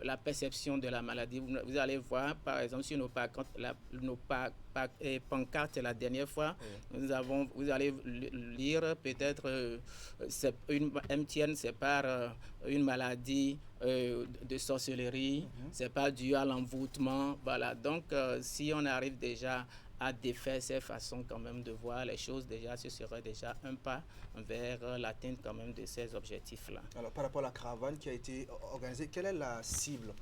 la perception de la maladie, vous allez voir par exemple sur nos pancartes la dernière fois, vous allez lire peut-être MTN sépare une maladie de sorcellerie, c'est pas dû à l'envoûtement, voilà. Donc si on arrive déjà à défaire ces façons quand même de voir les choses, déjà ce serait déjà un pas vers l'atteinte quand même de ces objectifs-là. Alors par rapport à la caravane qui a été organisée, quelle est la cible?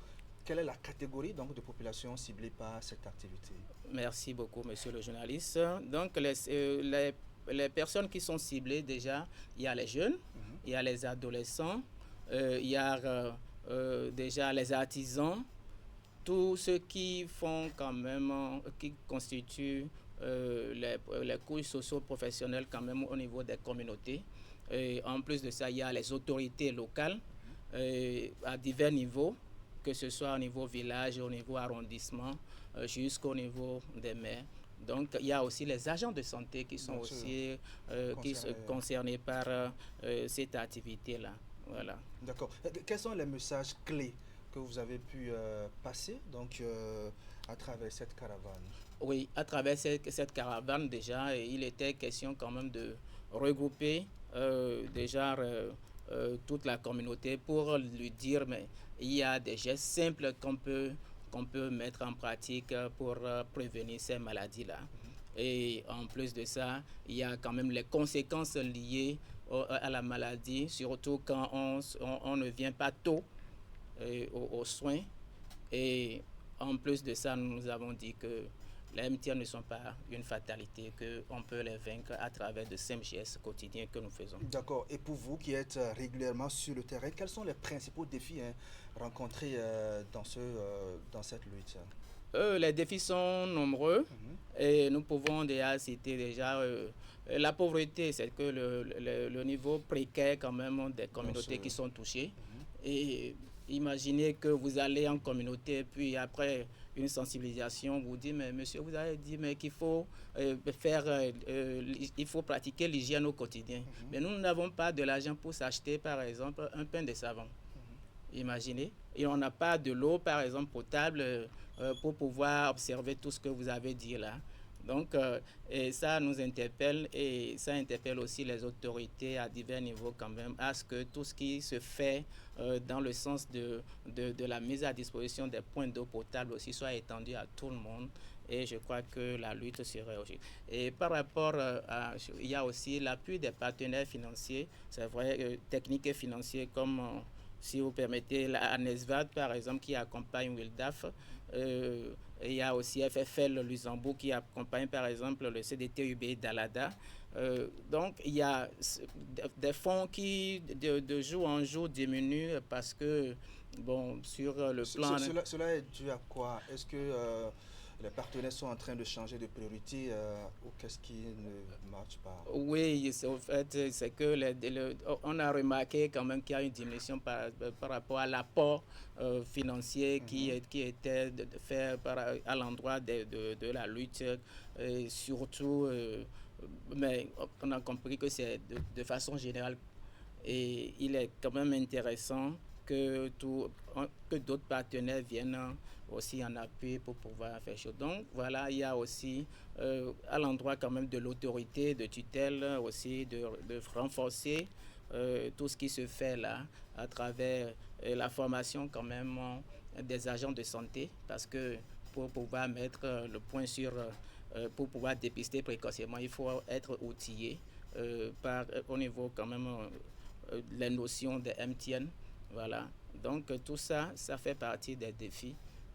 Quelle est la catégorie donc de population ciblée par cette activité? Merci beaucoup, monsieur le journaliste. Donc les personnes qui sont ciblées déjà, il y a les jeunes, il y a les adolescents, il y a déjà les artisans, tous ceux qui font quand même, qui constituent les couches socio-professionnelles quand même au niveau des communautés. Et en plus de ça, il y a les autorités locales à divers niveaux, que ce soit au niveau village, au niveau arrondissement, jusqu'au niveau des maires. Donc, il y a aussi les agents de santé qui sont aussi concernés par cette activité-là. Voilà. D'accord. Quels sont les messages clés que vous avez pu passer donc, à travers cette caravane? Oui, à travers cette caravane, déjà, il était question quand même de regrouper toute la communauté pour lui dire, mais il y a des gestes simples qu'on peut mettre en pratique pour prévenir ces maladies-là. Et en plus de ça, il y a quand même les conséquences liées à la maladie, surtout quand on ne vient pas tôt aux soins. Et en plus de ça, nous avons dit que les MTN ne sont pas une fatalité, qu'on peut les vaincre à travers de simples gestes quotidiens que nous faisons. D'accord. Et pour vous qui êtes régulièrement sur le terrain, quels sont les principaux défis rencontrés dans cette lutte? Les défis sont nombreux et nous pouvons déjà citer la pauvreté, c'est que le niveau précaire quand même des communautés qui sont touchées. Et imaginez que vous allez en communauté, puis après une sensibilisation, vous dit, mais monsieur, vous avez dit mais qu'il faut il faut pratiquer l'hygiène au quotidien. Mais nous n'avons pas de l'argent pour s'acheter, par exemple, un pain de savon. Imaginez. Et on n'a pas de l'eau, par exemple, potable pour pouvoir observer tout ce que vous avez dit là. Donc, et ça nous interpelle et ça interpelle aussi les autorités à divers niveaux quand même, à ce que tout ce qui se fait dans le sens de la mise à disposition des points d'eau potable aussi soit étendu à tout le monde. Et je crois que la lutte serait aussi. Et par rapport il y a aussi l'appui des partenaires financiers, c'est vrai, techniques et financiers comme, si vous permettez, la ANESVAD par exemple qui accompagne WILDAF. Il y a aussi FFL Luxembourg qui accompagne par exemple le CDTUB d'Alada. Donc il y a des fonds qui de jour en jour diminuent parce que, bon, sur le plan... Cela est dû à quoi? Est-ce que les partenaires sont en train de changer de priorité ou qu'est-ce qui ne marche pas? Oui, au fait, c'est que on a remarqué quand même qu'il y a une diminution par rapport à l'apport financier qui était fait à l'endroit de la lutte, et surtout, mais on a compris que c'est de façon générale. Et il est quand même intéressant que d'autres partenaires viennent aussi en appui pour pouvoir faire chose. Donc voilà, il y a aussi à l'endroit quand même de l'autorité de tutelle aussi de renforcer tout ce qui se fait là à travers la formation quand même des agents de santé, parce que pour pouvoir mettre le point sur, pour pouvoir dépister précocement, il faut être outillé au niveau quand même les notions de MTN. Voilà. Donc tout ça, ça fait partie des défis.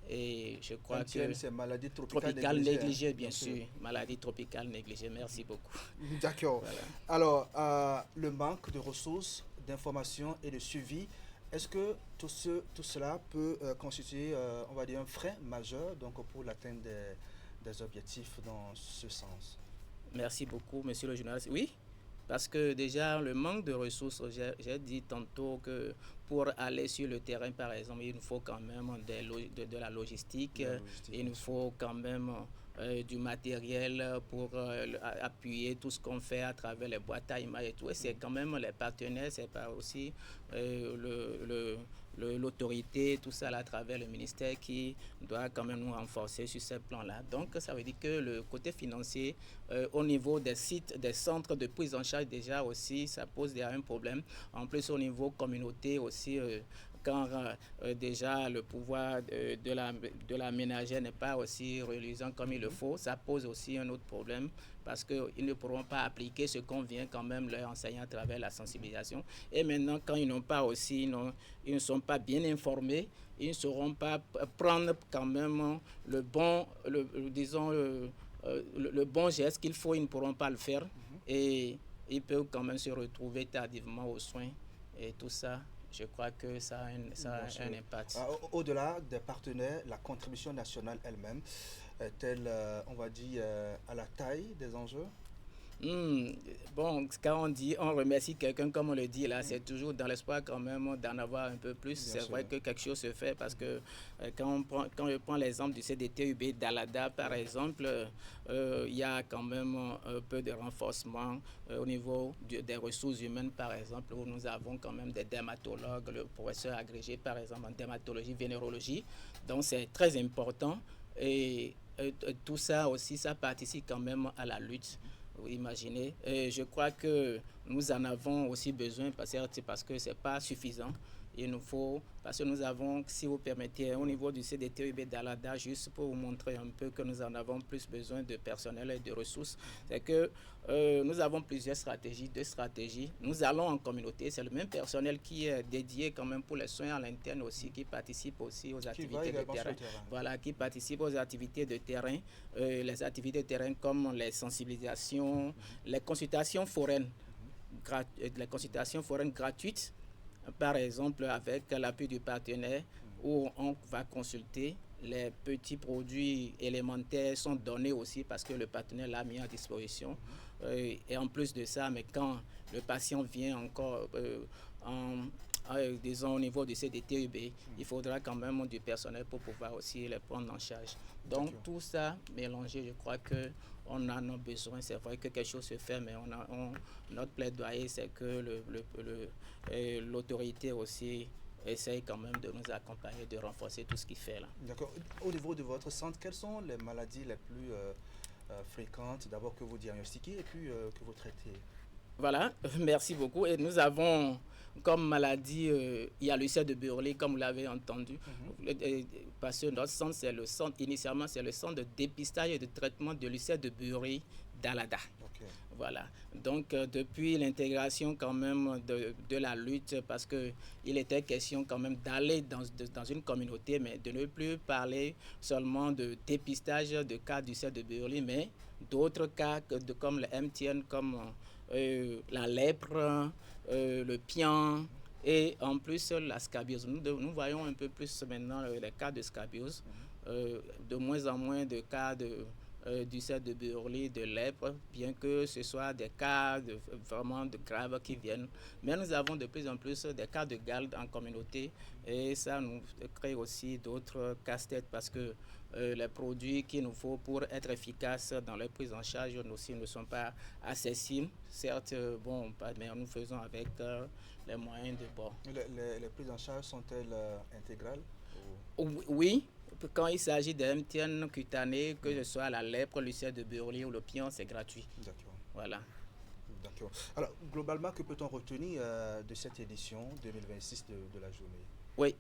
Et je crois MTN, que c'est maladie tropicale négligée, bien sûr. Maladie tropicale négligée. Merci beaucoup. D'accord. Voilà. Alors, le manque de ressources, d'informations et de suivi, est-ce que tout cela peut constituer, on va dire, un frein majeur donc, pour l'atteinte des objectifs dans ce sens? Merci beaucoup, monsieur le journaliste. Oui, parce que déjà, le manque de ressources, j'ai dit tantôt que pour aller sur le terrain, par exemple, il nous faut quand même de la logistique, il nous faut quand même du matériel pour appuyer tout ce qu'on fait à travers les boîtes à images et tout. Et c'est quand même les partenaires, c'est pas aussi l'autorité, tout ça là, à travers le ministère qui doit quand même nous renforcer sur ce plan-là. Donc ça veut dire que le côté financier au niveau des sites, des centres de prise en charge déjà aussi, ça pose déjà un problème. En plus au niveau communauté aussi, quand déjà le pouvoir de la ménagère n'est pas aussi reluisant comme il le faut, ça pose aussi un autre problème parce qu'ils ne pourront pas appliquer ce qu'on vient quand même leur enseigner à travers la sensibilisation. Et maintenant, quand ils n'ont pas aussi, ils ne sont pas bien informés, ils ne sauront pas prendre quand même le bon geste qu'il faut, ils ne pourront pas le faire. Et ils peuvent quand même se retrouver tardivement aux soins et tout ça. Je crois que ça a un impact. Au-delà des partenaires, la contribution nationale elle-même est-elle, on va dire, à la taille des enjeux? Bon, quand on dit on remercie quelqu'un, comme on le dit là, c'est toujours dans l'espoir quand même d'en avoir un peu plus. C'est vrai que quelque chose se fait parce que quand je prends l'exemple du CDTUB d'Alada, par exemple, il y a quand même un peu de renforcement au niveau des ressources humaines, par exemple, où nous avons quand même des dermatologues, le professeur agrégé, par exemple, en dermatologie, vénérologie. Donc, c'est très important et tout ça aussi, ça participe quand même à la lutte. Vous imaginez. Je crois que nous en avons aussi besoin parce que ce n'est pas suffisant. Il nous faut, parce que nous avons, si vous permettez, au niveau du CDTUB d'Alada, juste pour vous montrer un peu que nous en avons plus besoin de personnel et de ressources, c'est que nous avons plusieurs stratégies, deux stratégies. Nous allons en communauté, c'est le même personnel qui est dédié quand même pour les soins à l'interne aussi, qui participe aussi aux activités de terrain. Voilà, qui participe aux activités de terrain, les activités de terrain comme les sensibilisations, les consultations foraines gratuites, par exemple avec l'appui du partenaire où on va consulter. Les petits produits élémentaires sont donnés aussi parce que le partenaire l'a mis à disposition. Et en plus de ça, mais quand le patient vient encore disons au niveau du CDTUB, il faudra quand même du personnel pour pouvoir aussi les prendre en charge. Donc tout ça mélangé, je crois que on en a besoin. C'est vrai que quelque chose se fait, mais notre plaidoyer, c'est que l'autorité aussi essaye quand même de nous accompagner, de renforcer tout ce qu'il fait là. D'accord. Au niveau de votre centre, quelles sont les maladies les plus fréquentes, d'abord que vous diagnostiquez et puis que vous traitez? Voilà, merci beaucoup. Et nous avons comme maladie, il y a l'ulcère de Burley, comme vous l'avez entendu. Parce que notre centre, initialement, c'est le centre de dépistage et de traitement de l'ulcère de Burley d'Alada. Voilà. Donc, depuis l'intégration quand même de la lutte, parce qu'il était question quand même d'aller dans une communauté, mais de ne plus parler seulement de dépistage de cas d'ulcère de Burley, mais d'autres cas comme le MTN, comme la lèpre, le pian, Et en plus, la scabiose. Nous voyons un peu plus maintenant les cas de scabiose. De moins en moins de cas d'ulcère de Burley, de lèpre, bien que ce soit des cas vraiment de graves qui viennent. Mais nous avons de plus en plus des cas de gale en communauté et ça nous crée aussi d'autres casse-têtes parce que les produits qu'il nous faut pour être efficaces dans leur prise en charge aussi ne sont pas accessibles. Certes, mais nous faisons avec les moyens de bord. Les prises en charge sont-elles intégrales Oui. Quand il s'agit d'un MTN cutané, que ce soit la lèpre, l'ulcère de Burley ou le pion, c'est gratuit. D'accord. Voilà. D'accord. Alors, globalement, que peut-on retenir de cette édition 2026 de la journée? Oui,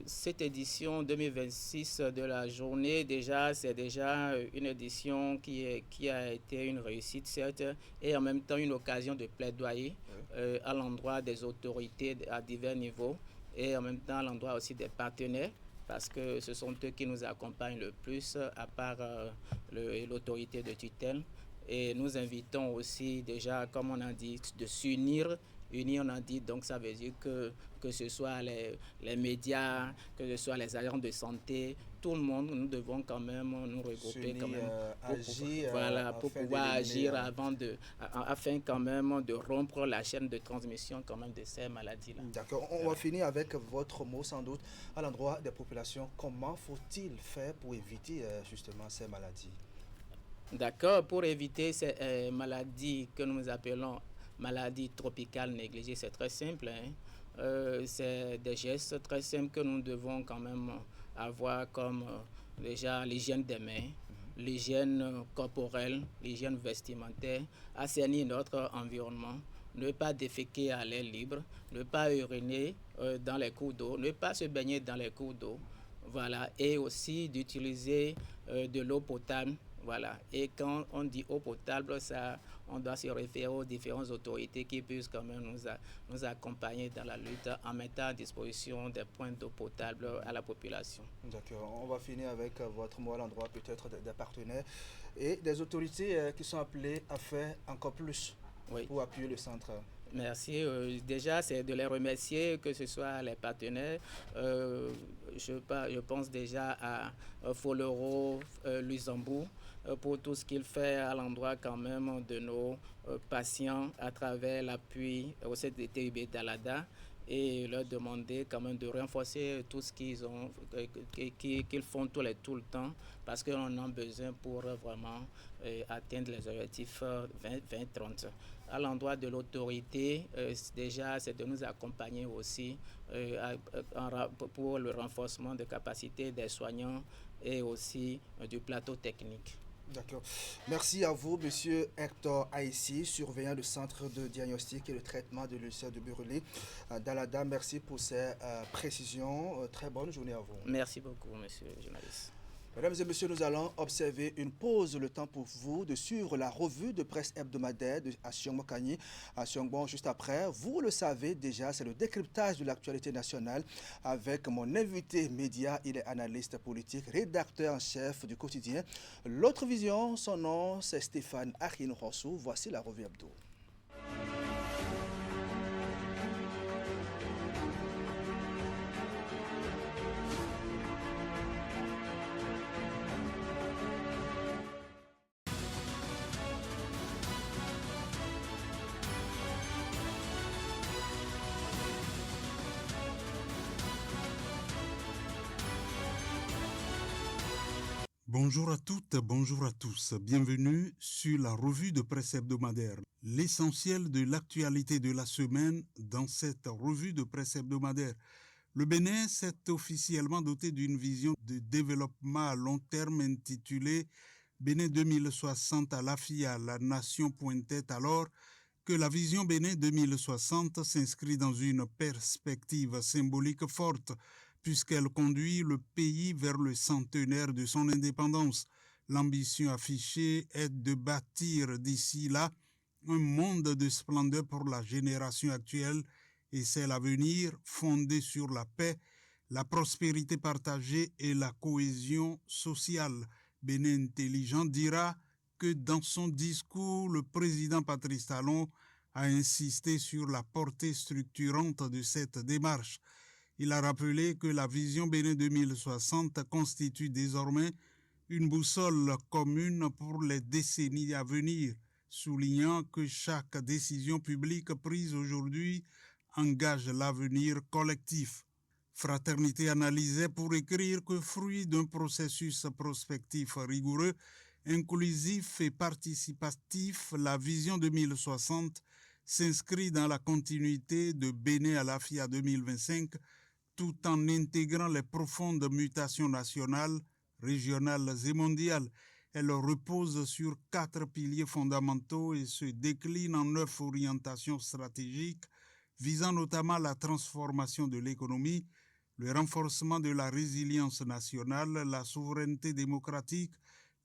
cette édition 2026 de la journée, c'est déjà une édition qui a été une réussite, certes, et en même temps une occasion de plaidoyer à l'endroit des autorités à divers niveaux et en même temps à l'endroit aussi des partenaires, parce que ce sont eux qui nous accompagnent le plus, à part l'autorité de tutelle. Et nous invitons aussi déjà, comme on a dit, de s'unir. Unir, on a dit, donc ça veut dire que ce soit les médias, que ce soit les agents de santé, tout le monde, nous devons quand même nous regrouper quand même pour pouvoir agir afin quand même de rompre la chaîne de transmission quand même de ces maladies-là. D'accord. On va finir avec votre mot sans doute à l'endroit des populations. Comment faut-il faire pour éviter justement ces maladies? D'accord. Pour éviter ces maladies que nous appelons maladies tropicales négligées, c'est très simple. C'est des gestes très simples que nous devons quand même avoir comme déjà l'hygiène des mains, l'hygiène corporelle, l'hygiène vestimentaire, assainir notre environnement, ne pas déféquer à l'air libre, ne pas uriner dans les cours d'eau, ne pas se baigner dans les cours d'eau, voilà, et aussi d'utiliser de l'eau potable. Voilà. Et quand on dit eau potable, ça, on doit se référer aux différentes autorités qui puissent quand même nous accompagner dans la lutte en mettant à disposition des points d'eau potable à la population. D'accord. On va finir avec votre mot à l'endroit peut-être des partenaires et des autorités qui sont appelées à faire encore plus pour appuyer le centre. Merci. Déjà, c'est de les remercier, que ce soit les partenaires. Je pense déjà à Folero, Luxembourg, pour tout ce qu'il fait à l'endroit quand même de nos patients à travers l'appui au CDTUB d'Alada et leur demander quand même de renforcer tout ce qu'ils font tout le temps parce qu'on en a besoin pour vraiment atteindre les objectifs 2030. À l'endroit de l'autorité, déjà, c'est de nous accompagner aussi pour le renforcement des capacités des soignants et aussi du plateau technique. D'accord. Merci à vous, Monsieur Hector Aïssi, surveillant du centre de diagnostic et de traitement de l'ulcère de Burley d'Alada. Merci pour ces précisions. Très bonne journée à vous. Merci beaucoup, monsieur le journaliste. Mesdames et messieurs, nous allons observer une pause, le temps pour vous de suivre la revue de presse hebdomadaire de Asion Mokani. Bon, juste après, vous le savez déjà, c'est le décryptage de l'actualité nationale avec mon invité média. Il est analyste politique, rédacteur en chef du quotidien L'Autre Vision. Son nom, c'est Stéphane Akin Rossou. Voici la revue hebdo. Bonjour à toutes, bonjour à tous. Bienvenue sur la revue de presse hebdomadaire. L'essentiel de l'actualité de la semaine dans cette revue de presse hebdomadaire. Le Bénin s'est officiellement doté d'une vision de développement à long terme intitulée Bénin 2060 à l'AFIA. La nation pointait alors que la vision Bénin 2060 s'inscrit dans une perspective symbolique forte, puisqu'elle conduit le pays vers le centenaire de son indépendance. L'ambition affichée est de bâtir d'ici là un monde de splendeur pour la génération actuelle et celle à venir, fondée sur la paix, la prospérité partagée et la cohésion sociale. Bénin Intelligent dira que dans son discours, le président Patrice Talon a insisté sur la portée structurante de cette démarche. Il a rappelé que la vision Bénin 2060 constitue désormais une boussole commune pour les décennies à venir, soulignant que chaque décision publique prise aujourd'hui engage l'avenir collectif. Fraternité analysait pour écrire que fruit d'un processus prospectif rigoureux, inclusif et participatif, la vision 2060 s'inscrit dans la continuité de Bénin Alafia 2025 tout en intégrant les profondes mutations nationales, régionales et mondiales. Elle repose sur 4 piliers fondamentaux et se décline en 9 orientations stratégiques visant notamment la transformation de l'économie, le renforcement de la résilience nationale, la souveraineté démocratique,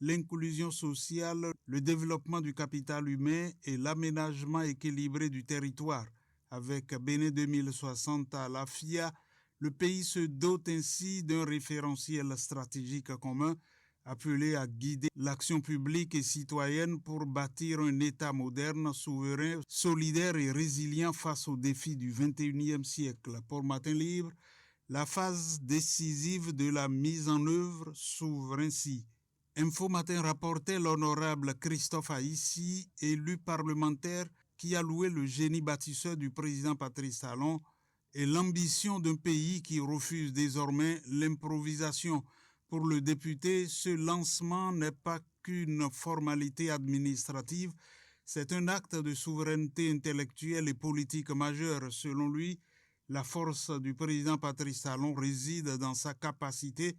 l'inclusion sociale, le développement du capital humain et l'aménagement équilibré du territoire. Avec Bénin 2060 à l'AFIA, le pays se dote ainsi d'un référentiel stratégique commun appelé à guider l'action publique et citoyenne pour bâtir un État moderne, souverain, solidaire et résilient face aux défis du XXIe siècle. Pour Matin Libre, la phase décisive de la mise en œuvre s'ouvre ainsi. Info Matin rapportait l'honorable Christophe Haïssi, élu parlementaire, qui a loué le génie bâtisseur du président Patrice Talon et l'ambition d'un pays qui refuse désormais l'improvisation. Pour le député, ce lancement n'est pas qu'une formalité administrative, c'est un acte de souveraineté intellectuelle et politique majeure. Selon lui, la force du président Patrice Talon réside dans sa capacité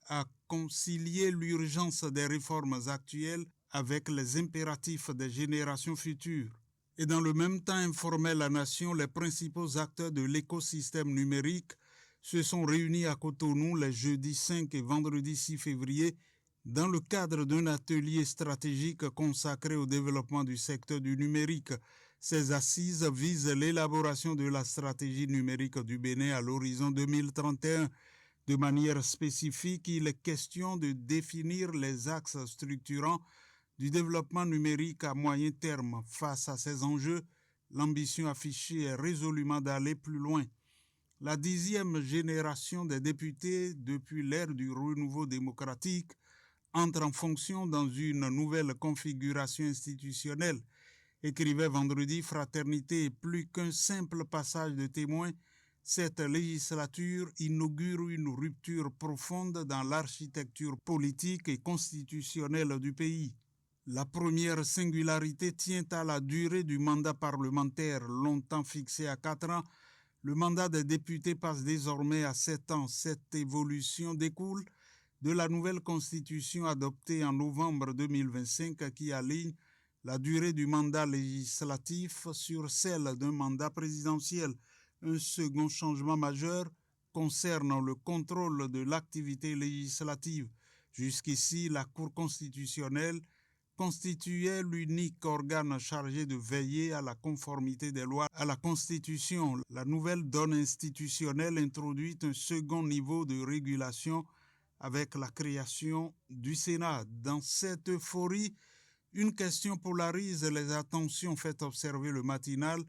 à concilier l'urgence des réformes actuelles avec les impératifs des générations futures. Et dans le même temps, informait la nation, les principaux acteurs de l'écosystème numérique se sont réunis à Cotonou les jeudis 5 et vendredi 6 février dans le cadre d'un atelier stratégique consacré au développement du secteur du numérique. Ces assises visent l'élaboration de la stratégie numérique du Bénin à l'horizon 2031. De manière spécifique, il est question de définir les axes structurants du développement numérique à moyen terme. Face à ces enjeux, l'ambition affichée est résolument d'aller plus loin. La 10e génération des députés, depuis l'ère du renouveau démocratique, entre en fonction dans une nouvelle configuration institutionnelle. Écrivait vendredi, Fraternité est plus qu'un simple passage de témoins. Cette législature inaugure une rupture profonde dans l'architecture politique et constitutionnelle du pays. La première singularité tient à la durée du mandat parlementaire, longtemps fixé à 4 ans. Le mandat des députés passe désormais à 7 ans. Cette évolution découle de la nouvelle constitution adoptée en novembre 2025 qui aligne la durée du mandat législatif sur celle d'un mandat présidentiel. Un second changement majeur concerne le contrôle de l'activité législative. Jusqu'ici, la Cour constitutionnelle constituait l'unique organe chargé de veiller à la conformité des lois à la Constitution. La nouvelle donne institutionnelle introduit un second niveau de régulation avec la création du Sénat. Dans cette euphorie, une question polarise les attentions, fait observer le matinal,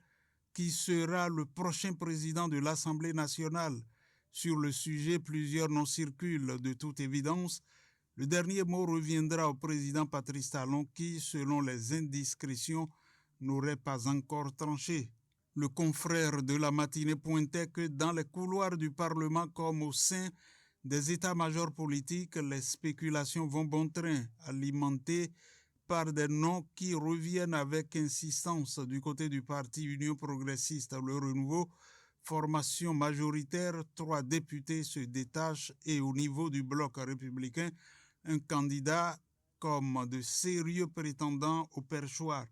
qui sera le prochain président de l'Assemblée nationale. Sur le sujet, plusieurs noms circulent. De toute évidence, le dernier mot reviendra au président Patrice Talon qui, selon les indiscrétions, n'aurait pas encore tranché. Le confrère de la matinée pointait que dans les couloirs du Parlement comme au sein des états-majors politiques, les spéculations vont bon train, alimentées par des noms qui reviennent avec insistance du côté du parti Union progressiste, le Renouveau, formation majoritaire, 3 députés se détachent et au niveau du bloc républicain, un candidat comme de sérieux prétendants au perchoir.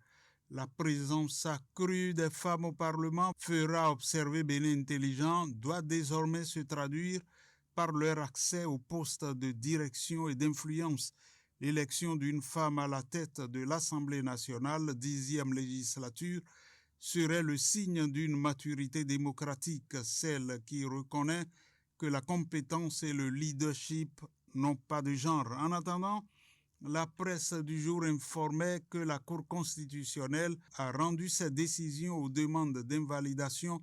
La présence accrue des femmes au Parlement fera observer Bénin intelligent, doit désormais se traduire par leur accès aux postes de direction et d'influence. L'élection d'une femme à la tête de l'Assemblée nationale, 10e législature, serait le signe d'une maturité démocratique, celle qui reconnaît que la compétence et le leadership n'ont pas de genre. En attendant, la presse du jour informait que la Cour constitutionnelle a rendu sa décision aux demandes d'invalidation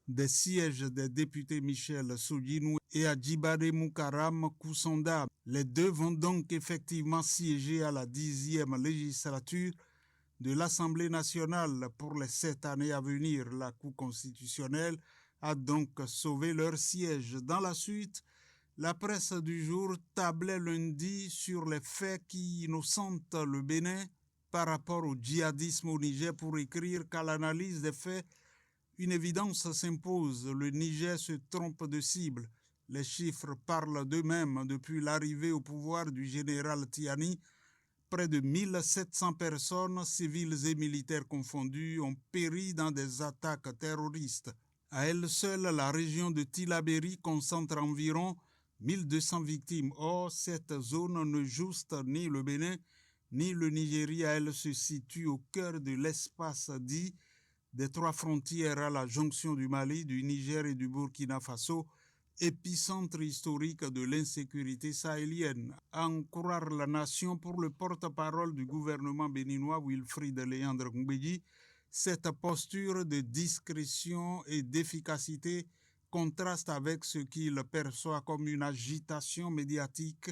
des sièges des députés Michel Soudjinou et Adjibade Moukaram Koussonda. Les deux vont donc effectivement siéger à la 10e législature de l'Assemblée nationale pour les 7 années à venir. La Cour constitutionnelle a donc sauvé leur siège. Dans la suite, la presse du jour tablait lundi sur les faits qui innocentent le Bénin par rapport au djihadisme au Niger pour écrire qu'à l'analyse des faits, une évidence s'impose. Le Niger se trompe de cible. Les chiffres parlent d'eux-mêmes. Depuis l'arrivée au pouvoir du général Tiani, près de 1700 personnes, civiles et militaires confondus, ont péri dans des attaques terroristes. À elle seule, la région de Tillabéri concentre environ 1200 victimes. Or, cette zone ne jouste ni le Bénin, ni le Nigeria. Elle se situe au cœur de l'espace dit des trois frontières à la jonction du Mali, du Niger et du Burkina Faso, épicentre historique de l'insécurité sahélienne. À en croire la nation, pour le porte-parole du gouvernement béninois Wilfried Léandre Ngbeji, cette posture de discrétion et d'efficacité contraste avec ce qu'il perçoit comme une agitation médiatique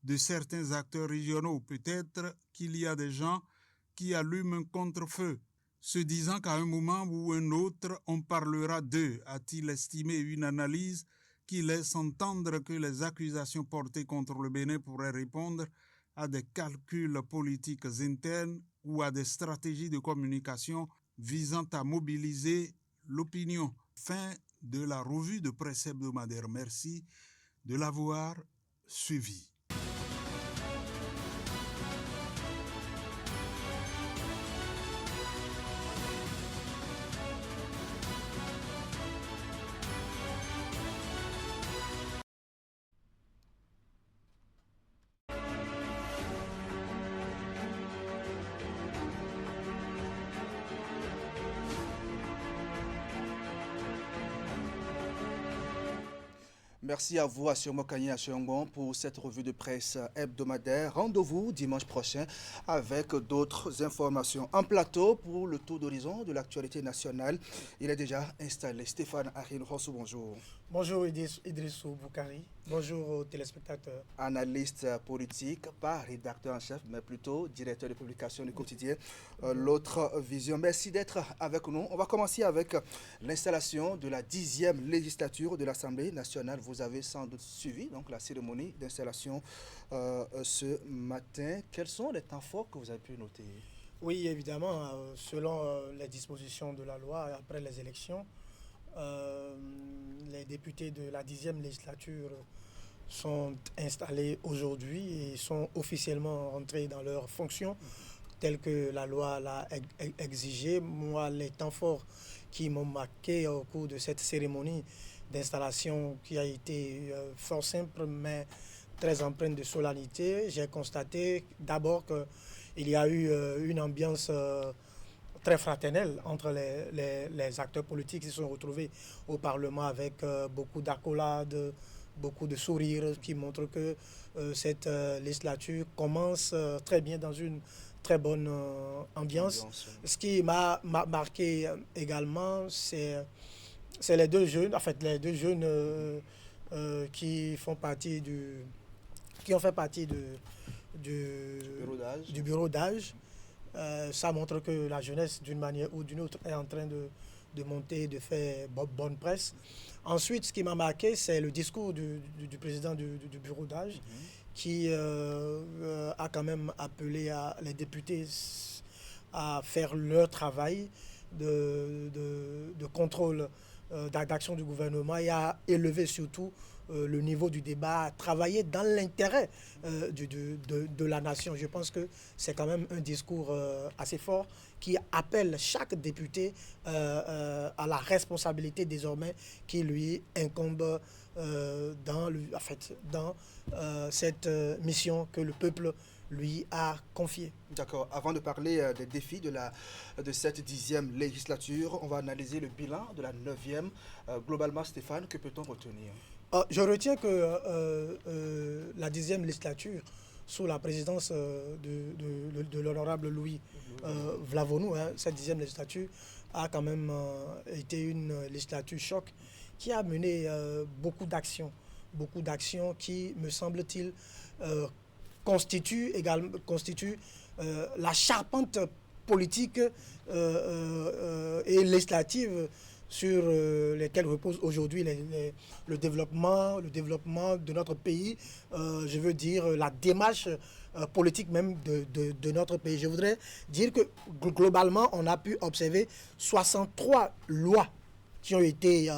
de certains acteurs régionaux. Peut-être qu'il y a des gens qui allument un contre-feu, se disant qu'à un moment ou un autre, on parlera d'eux, a-t-il estimé. Une analyse qui laisse entendre que les accusations portées contre le Bénin pourraient répondre à des calculs politiques internes ou à des stratégies de communication visant à mobiliser l'opinion. Fin de la revue de presse hebdomadaire. Merci de l'avoir suivi. Merci à vous, Assur Kanye Achiangbon, pour cette revue de presse hebdomadaire. Rendez-vous dimanche prochain avec d'autres informations. En plateau pour le tour d'horizon de l'actualité nationale, il est déjà installé. Stéphane Arin Rossou, bonjour. Bonjour Idrissou Boukari. Bonjour aux téléspectateurs. Analyste politique, pas rédacteur en chef, mais plutôt directeur de publication du quotidien L'Autre Vision. Merci d'être avec nous. On va commencer avec l'installation de la 10e législature de l'Assemblée nationale. Vous avez sans doute suivi donc, la cérémonie d'installation ce matin. Quels sont les temps forts que vous avez pu noter? Oui, évidemment, selon les dispositions de la loi, après les élections, les députés de la 10e législature sont installés aujourd'hui et sont officiellement rentrés dans leurs fonctions telles que la loi l'a exigé. Moi, les temps forts qui m'ont marqué au cours de cette cérémonie d'installation qui a été fort simple mais très empreinte de solennité, j'ai constaté d'abord qu'il y a eu une ambiance très fraternelle entre les acteurs politiques qui se sont retrouvés au Parlement avec beaucoup d'accolades, beaucoup de sourires qui montrent que cette législature commence très bien dans une très bonne ambiance. Ce qui m'a marqué également, c'est les deux jeunes, en fait les deux jeunes qui ont fait partie du bureau d'âge. Ça montre que la jeunesse, d'une manière ou d'une autre, est en train de monter, de faire bonne presse. Ensuite, ce qui m'a marqué, c'est le discours du président du bureau d'âge qui a quand même appelé les députés à faire leur travail de contrôle d'action du gouvernement et à élever surtout le niveau du débat, à travailler dans l'intérêt de la nation. Je pense que c'est quand même un discours assez fort qui appelle chaque député à la responsabilité désormais qui lui incombe dans cette mission que le peuple lui a confiée. D'accord. Avant de parler des défis de cette 10e législature, on va analyser le bilan de la 9e. Globalement, Stéphane, que peut-on retenir? Je retiens que la 10e législature sous la présidence de l'honorable Louis Vlavonou. Hein. Cette 10e législature a quand même été une législature choc qui a mené beaucoup d'actions qui, me semble-t-il, constituent la charpente politique et législative sur lesquelles repose aujourd'hui le développement de notre pays, je veux dire la démarche politique même de notre pays. Je voudrais dire que globalement, on a pu observer 63 lois qui ont été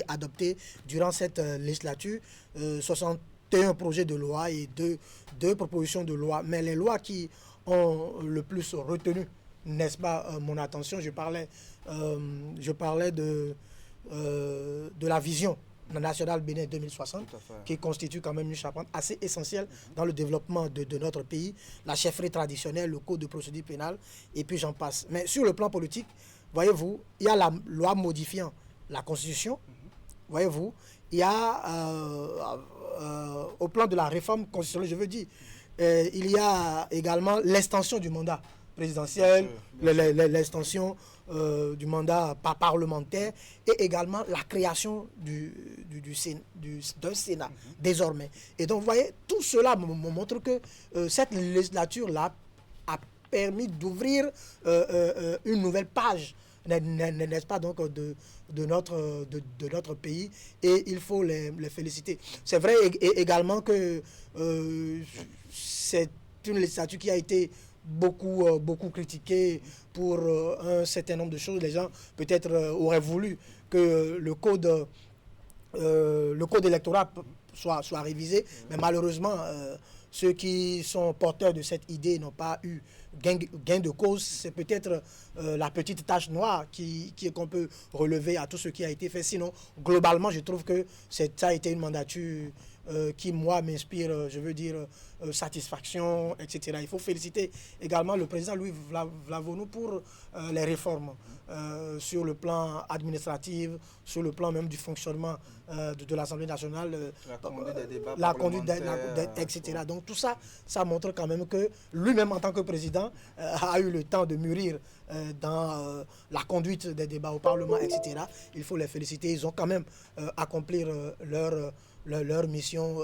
adoptées durant cette législature, 61 projets de loi et deux propositions de loi. Mais les lois qui ont le plus retenu, n'est-ce pas, mon attention, je parlais de la vision nationale Bénin 2060, qui constitue quand même une charpente assez essentielle dans le développement de notre pays, la chefferie traditionnelle, le code de procédure pénale, et puis j'en passe. Mais sur le plan politique, voyez-vous, il y a la loi modifiant la Constitution, voyez-vous, il y a, au plan de la réforme constitutionnelle, je veux dire, il y a également l'extension du mandat présidentiel, l'extension du mandat parlementaire et également la création d'un Sénat désormais. Et donc, vous voyez, tout cela me montre que cette législature-là a permis d'ouvrir une nouvelle page, n'est-ce pas, donc, de notre pays, et il faut les féliciter. C'est vrai également que c'est une législature qui a été beaucoup critiquée pour un certain nombre de choses. Les gens peut-être auraient voulu que le code électoral soit révisé, mais malheureusement, ceux qui sont porteurs de cette idée n'ont pas eu gain de cause. C'est peut-être la petite tache noire qu'on peut relever à tout ce qui a été fait. Sinon, globalement, je trouve que ça a été une mandature qui, moi, m'inspire, je veux dire, satisfaction, etc. Il faut féliciter également le président Louis Vlavonou pour les réformes sur le plan administratif, sur le plan même du fonctionnement de l'Assemblée nationale, la conduite des débats, etc. Donc tout ça, ça montre quand même que lui-même, en tant que président, a eu le temps de mûrir dans la conduite des débats au Parlement, etc. Il faut les féliciter. Ils ont quand même accompli leur mission,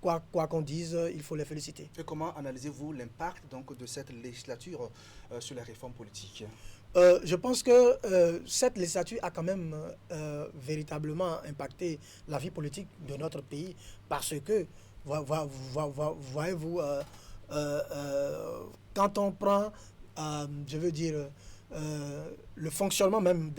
quoi qu'on dise, il faut les féliciter. Et comment analysez-vous l'impact donc de cette législature sur les réformes politiques? Je pense que cette législature a quand même véritablement impacté la vie politique de notre pays parce que, voyez-vous, quand on prend, je veux dire, le fonctionnement même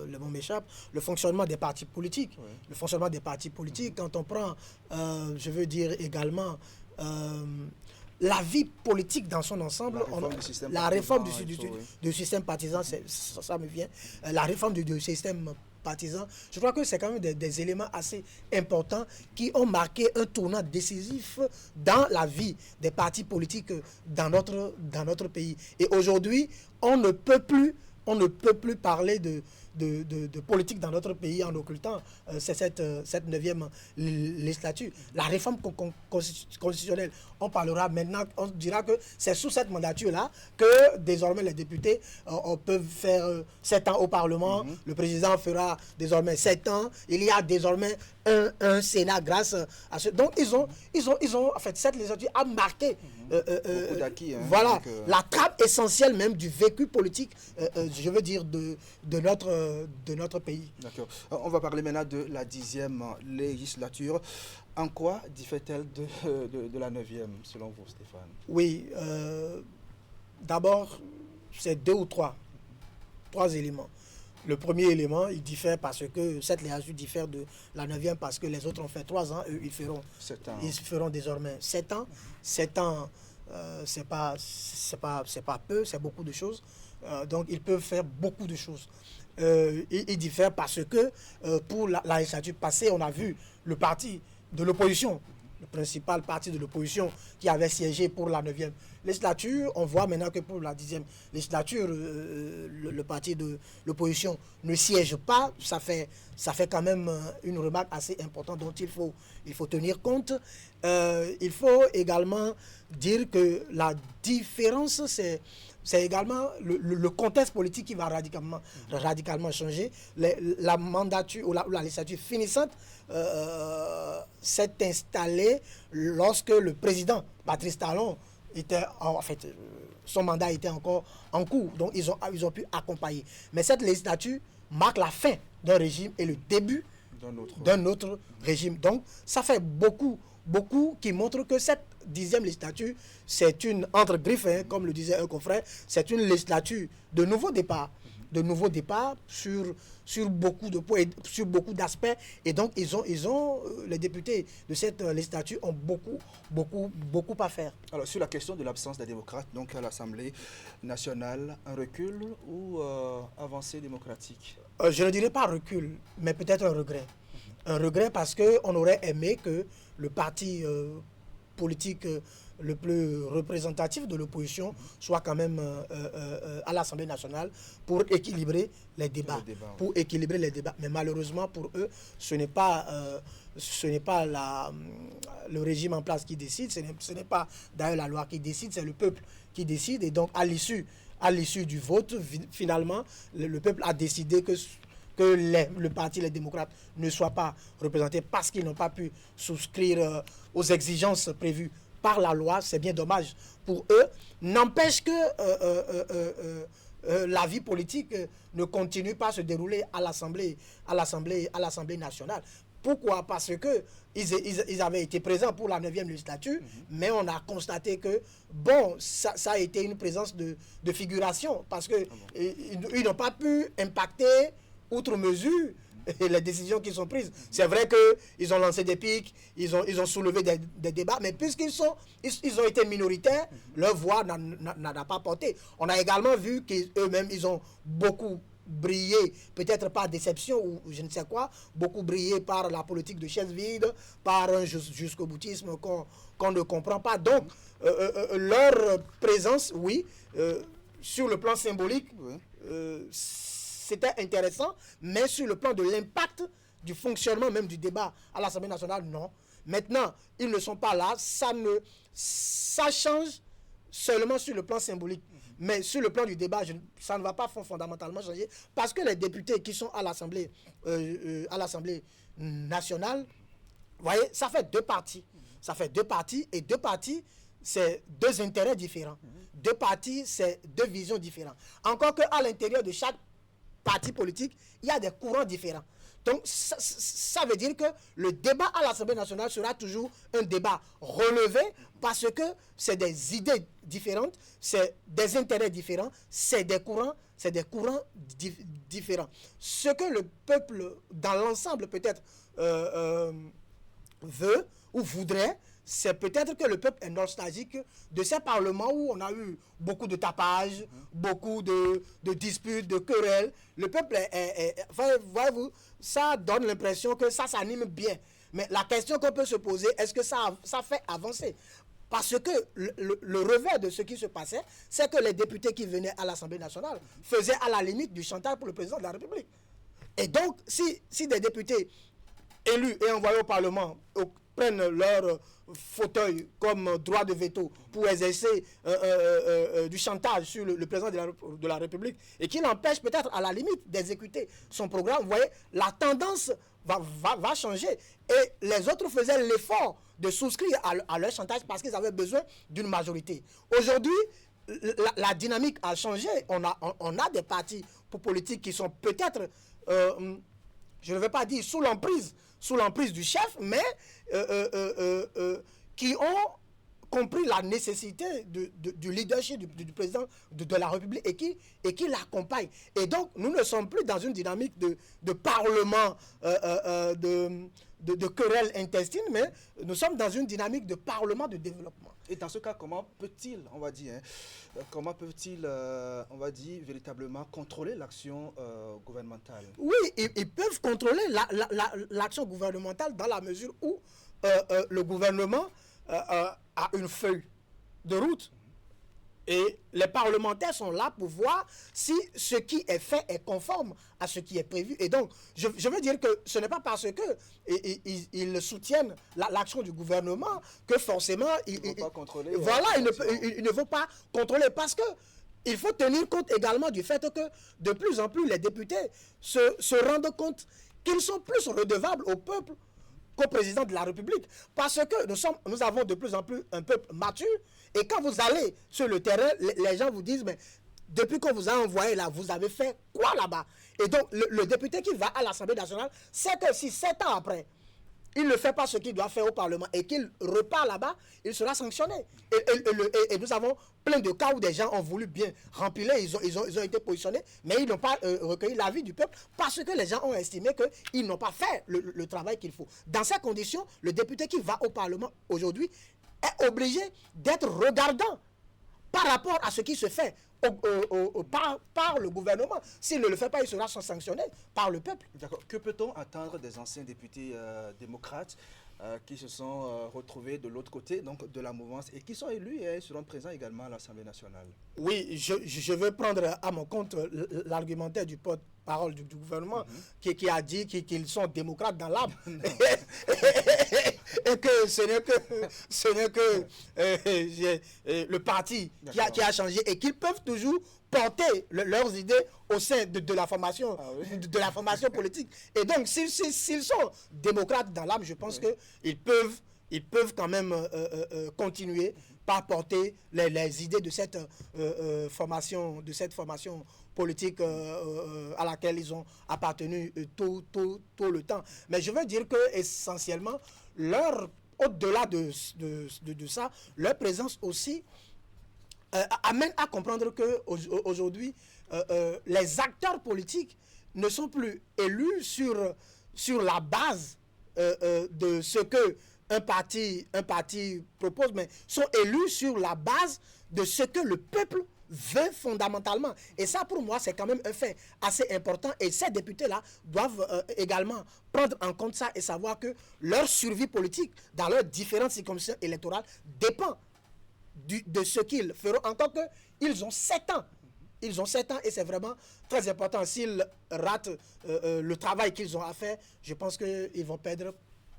le mot m'échappe, le fonctionnement des partis politiques. Oui. Le fonctionnement des partis politiques, quand on prend, je veux dire également, la vie politique dans son ensemble, la réforme du système partisan, ça me vient, la réforme du système partisan, je crois que c'est quand même des éléments assez importants qui ont marqué un tournant décisif dans la vie des partis politiques dans notre pays. Et aujourd'hui, on ne peut plus parler de politique dans notre pays en occultant cette 9e législature. La réforme constitutionnelle, on parlera maintenant, on dira que c'est sous cette mandature-là que désormais les députés peuvent faire 7 ans au Parlement, le président fera désormais 7 ans, il y a désormais un Sénat grâce à ce... Donc ils ont en fait, cette législature a marqué beaucoup d'acquis, voilà, la trappe essentielle même du vécu politique, je veux dire, de notre pays. D'accord. On va parler maintenant de la 10e législature. En quoi diffère-t-elle de la 9e, selon vous, Stéphane? Oui, d'abord, c'est 2 ou 3 éléments. Le premier élément, il diffère parce que cette législature diffère de la 9e parce que les autres ont fait 3 ans, eux, ils feront désormais 7 ans. 7 ans, c'est pas peu, c'est beaucoup de choses. Donc, ils peuvent faire beaucoup de choses. Il diffère parce que pour la législature passée, on a vu le parti de l'opposition, principal parti de l'opposition qui avait siégé pour la 9e législature. On voit maintenant que pour la 10e législature, le parti de l'opposition ne siège pas. Ça fait quand même une remarque assez importante dont il faut tenir compte. Il faut également dire que la différence, c'est également le contexte politique qui va radicalement changer. La mandature ou la législature finissante s'est installée lorsque le président Patrice Talon son mandat était encore en cours. Donc ils ont pu accompagner. Mais cette législature marque la fin d'un régime et le début d'un autre régime. Donc ça fait beaucoup qui montrent que cette 10e législature, c'est une, entre griffes, comme le disait un confrère, c'est une législature de nouveau départ sur beaucoup de points, sur beaucoup d'aspects. Et donc, les députés de cette législature ont beaucoup à faire. Alors, sur la question de l'absence des démocrates, donc à l'Assemblée nationale, un recul ou avancée démocratique? Je ne dirais pas recul, mais peut-être un regret. Un regret parce qu'on aurait aimé que le parti politique le plus représentatif de l'opposition soit quand même à l'Assemblée nationale pour équilibrer les débats. Mais malheureusement pour eux, ce n'est pas le régime en place qui décide, ce n'est pas d'ailleurs la loi qui décide, c'est le peuple qui décide. Et donc à l'issue du vote, finalement, le peuple a décidé que le parti, les démocrates, ne soient pas représentés parce qu'ils n'ont pas pu souscrire aux exigences prévues par la loi. C'est bien dommage pour eux. N'empêche que la vie politique ne continue pas à se dérouler à l'Assemblée nationale. Pourquoi? Parce qu'ils avaient été présents pour la 9e législature, mais on a constaté que, ça a été une présence de figuration, parce qu'ils n'ont pas pu impacter outre mesure les décisions qui sont prises. C'est vrai qu'ils ont lancé des pics, ils ont soulevé des débats, mais puisqu'ils ont été minoritaires, leur voix n'a pas porté. On a également vu qu'eux-mêmes, ils ont beaucoup brillé, peut-être par déception ou je ne sais quoi, beaucoup brillé par la politique de chaise vide, par un jusqu'au boutisme qu'on ne comprend pas. Donc, leur présence, oui, sur le plan symbolique, c'était intéressant, mais sur le plan de l'impact du fonctionnement même du débat à l'Assemblée nationale, non. Maintenant, ils ne sont pas là, ça change seulement sur le plan symbolique. Mais sur le plan du débat, ça ne va pas fondamentalement changer, parce que les députés qui sont à l'Assemblée nationale, vous voyez, ça fait deux partis. Et deux partis, c'est deux intérêts différents. Deux partis, c'est deux visions différentes. Encore qu'à l'intérieur de chaque parti politique, il y a des courants différents. Donc, ça veut dire que le débat à l'Assemblée nationale sera toujours un débat relevé parce que c'est des idées différentes, c'est des intérêts différents, c'est des courants différents. Ce que le peuple, dans l'ensemble, peut-être, veut ou voudrait, c'est peut-être que le peuple est nostalgique de ces parlements où on a eu beaucoup de tapage, beaucoup de disputes, de querelles. Le peuple voyez-vous, ça donne l'impression que ça s'anime bien. Mais la question qu'on peut se poser, est-ce que ça fait avancer? Parce que le revers de ce qui se passait, c'est que les députés qui venaient à l'Assemblée nationale faisaient à la limite du chantage pour le président de la République. Et donc, si des députés élus et envoyés au Parlement prennent leur fauteuil comme droit de veto pour exercer du chantage sur le président de la République et qui l'empêche peut-être à la limite d'exécuter son programme, vous voyez, la tendance va changer. Et les autres faisaient l'effort de souscrire à leur chantage parce qu'ils avaient besoin d'une majorité. Aujourd'hui, la dynamique a changé. On a des partis politiques qui sont peut-être, je ne vais pas dire sous l'emprise du chef, mais qui ont compris la nécessité du leadership du président de la République et qui l'accompagnent. Et donc, nous ne sommes plus dans une dynamique de parlement, de querelles intestines, mais nous sommes dans une dynamique de parlement de développement. Et dans ce cas, comment peut-il, on va dire, véritablement contrôler l'action gouvernementale? Oui, ils peuvent contrôler l'action gouvernementale dans la mesure où le gouvernement a une feuille de route. Et les parlementaires sont là pour voir si ce qui est fait est conforme à ce qui est prévu. Et donc, je veux dire que ce n'est pas parce qu'ils soutiennent l'action du gouvernement que forcément... Ils ne vont pas contrôler. Parce que il faut tenir compte également du fait que de plus en plus les députés se rendent compte qu'ils sont plus redevables au peuple qu'au président de la République. Parce que nous avons de plus en plus un peuple mature. Et quand vous allez sur le terrain, les gens vous disent, mais depuis qu'on vous a envoyé là, vous avez fait quoi là-bas? Et donc, le député qui va à l'Assemblée nationale sait que si 7 ans après, il ne fait pas ce qu'il doit faire au Parlement et qu'il repart là-bas, il sera sanctionné. Et nous avons plein de cas où des gens ont voulu bien remplir, ils ont été positionnés, mais ils n'ont pas recueilli l'avis du peuple parce que les gens ont estimé qu'ils n'ont pas fait le travail qu'il faut. Dans ces conditions, le député qui va au Parlement aujourd'hui est obligé d'être regardant par rapport à ce qui se fait par le gouvernement. S'il ne le fait pas, il sera sanctionné par le peuple. D'accord. Que peut-on attendre des anciens députés démocrates qui se sont retrouvés de l'autre côté, donc de la mouvance, et qui sont élus et seront présents également à l'Assemblée nationale? Oui, je veux prendre à mon compte l'argumentaire du porte-parole du gouvernement qui a dit qu'ils sont démocrates dans l'âme. Et que ce n'est que le parti qui a changé et qu'ils peuvent toujours porter leurs idées au sein de la formation, de la formation politique. Et donc, s'ils sont démocrates dans l'âme, je pense qu'ils peuvent quand même continuer par porter les idées de cette formation politique à laquelle ils ont appartenu tout le temps. Mais je veux dire que essentiellement, au-delà de ça, leur présence aussi amène à comprendre qu'aujourd'hui, les acteurs politiques ne sont plus élus sur la base de ce que un parti propose, mais sont élus sur la base de ce que le peuple veut fondamentalement. Et ça, pour moi, c'est quand même un fait assez important. Et ces députés-là doivent également prendre en compte ça et savoir que leur survie politique dans leurs différentes circonscriptions électorales dépend de ce qu'ils feront. Encore qu'ils ont 7 ans. Ils ont 7 ans et c'est vraiment très important. S'ils ratent le travail qu'ils ont à faire, je pense qu'ils vont perdre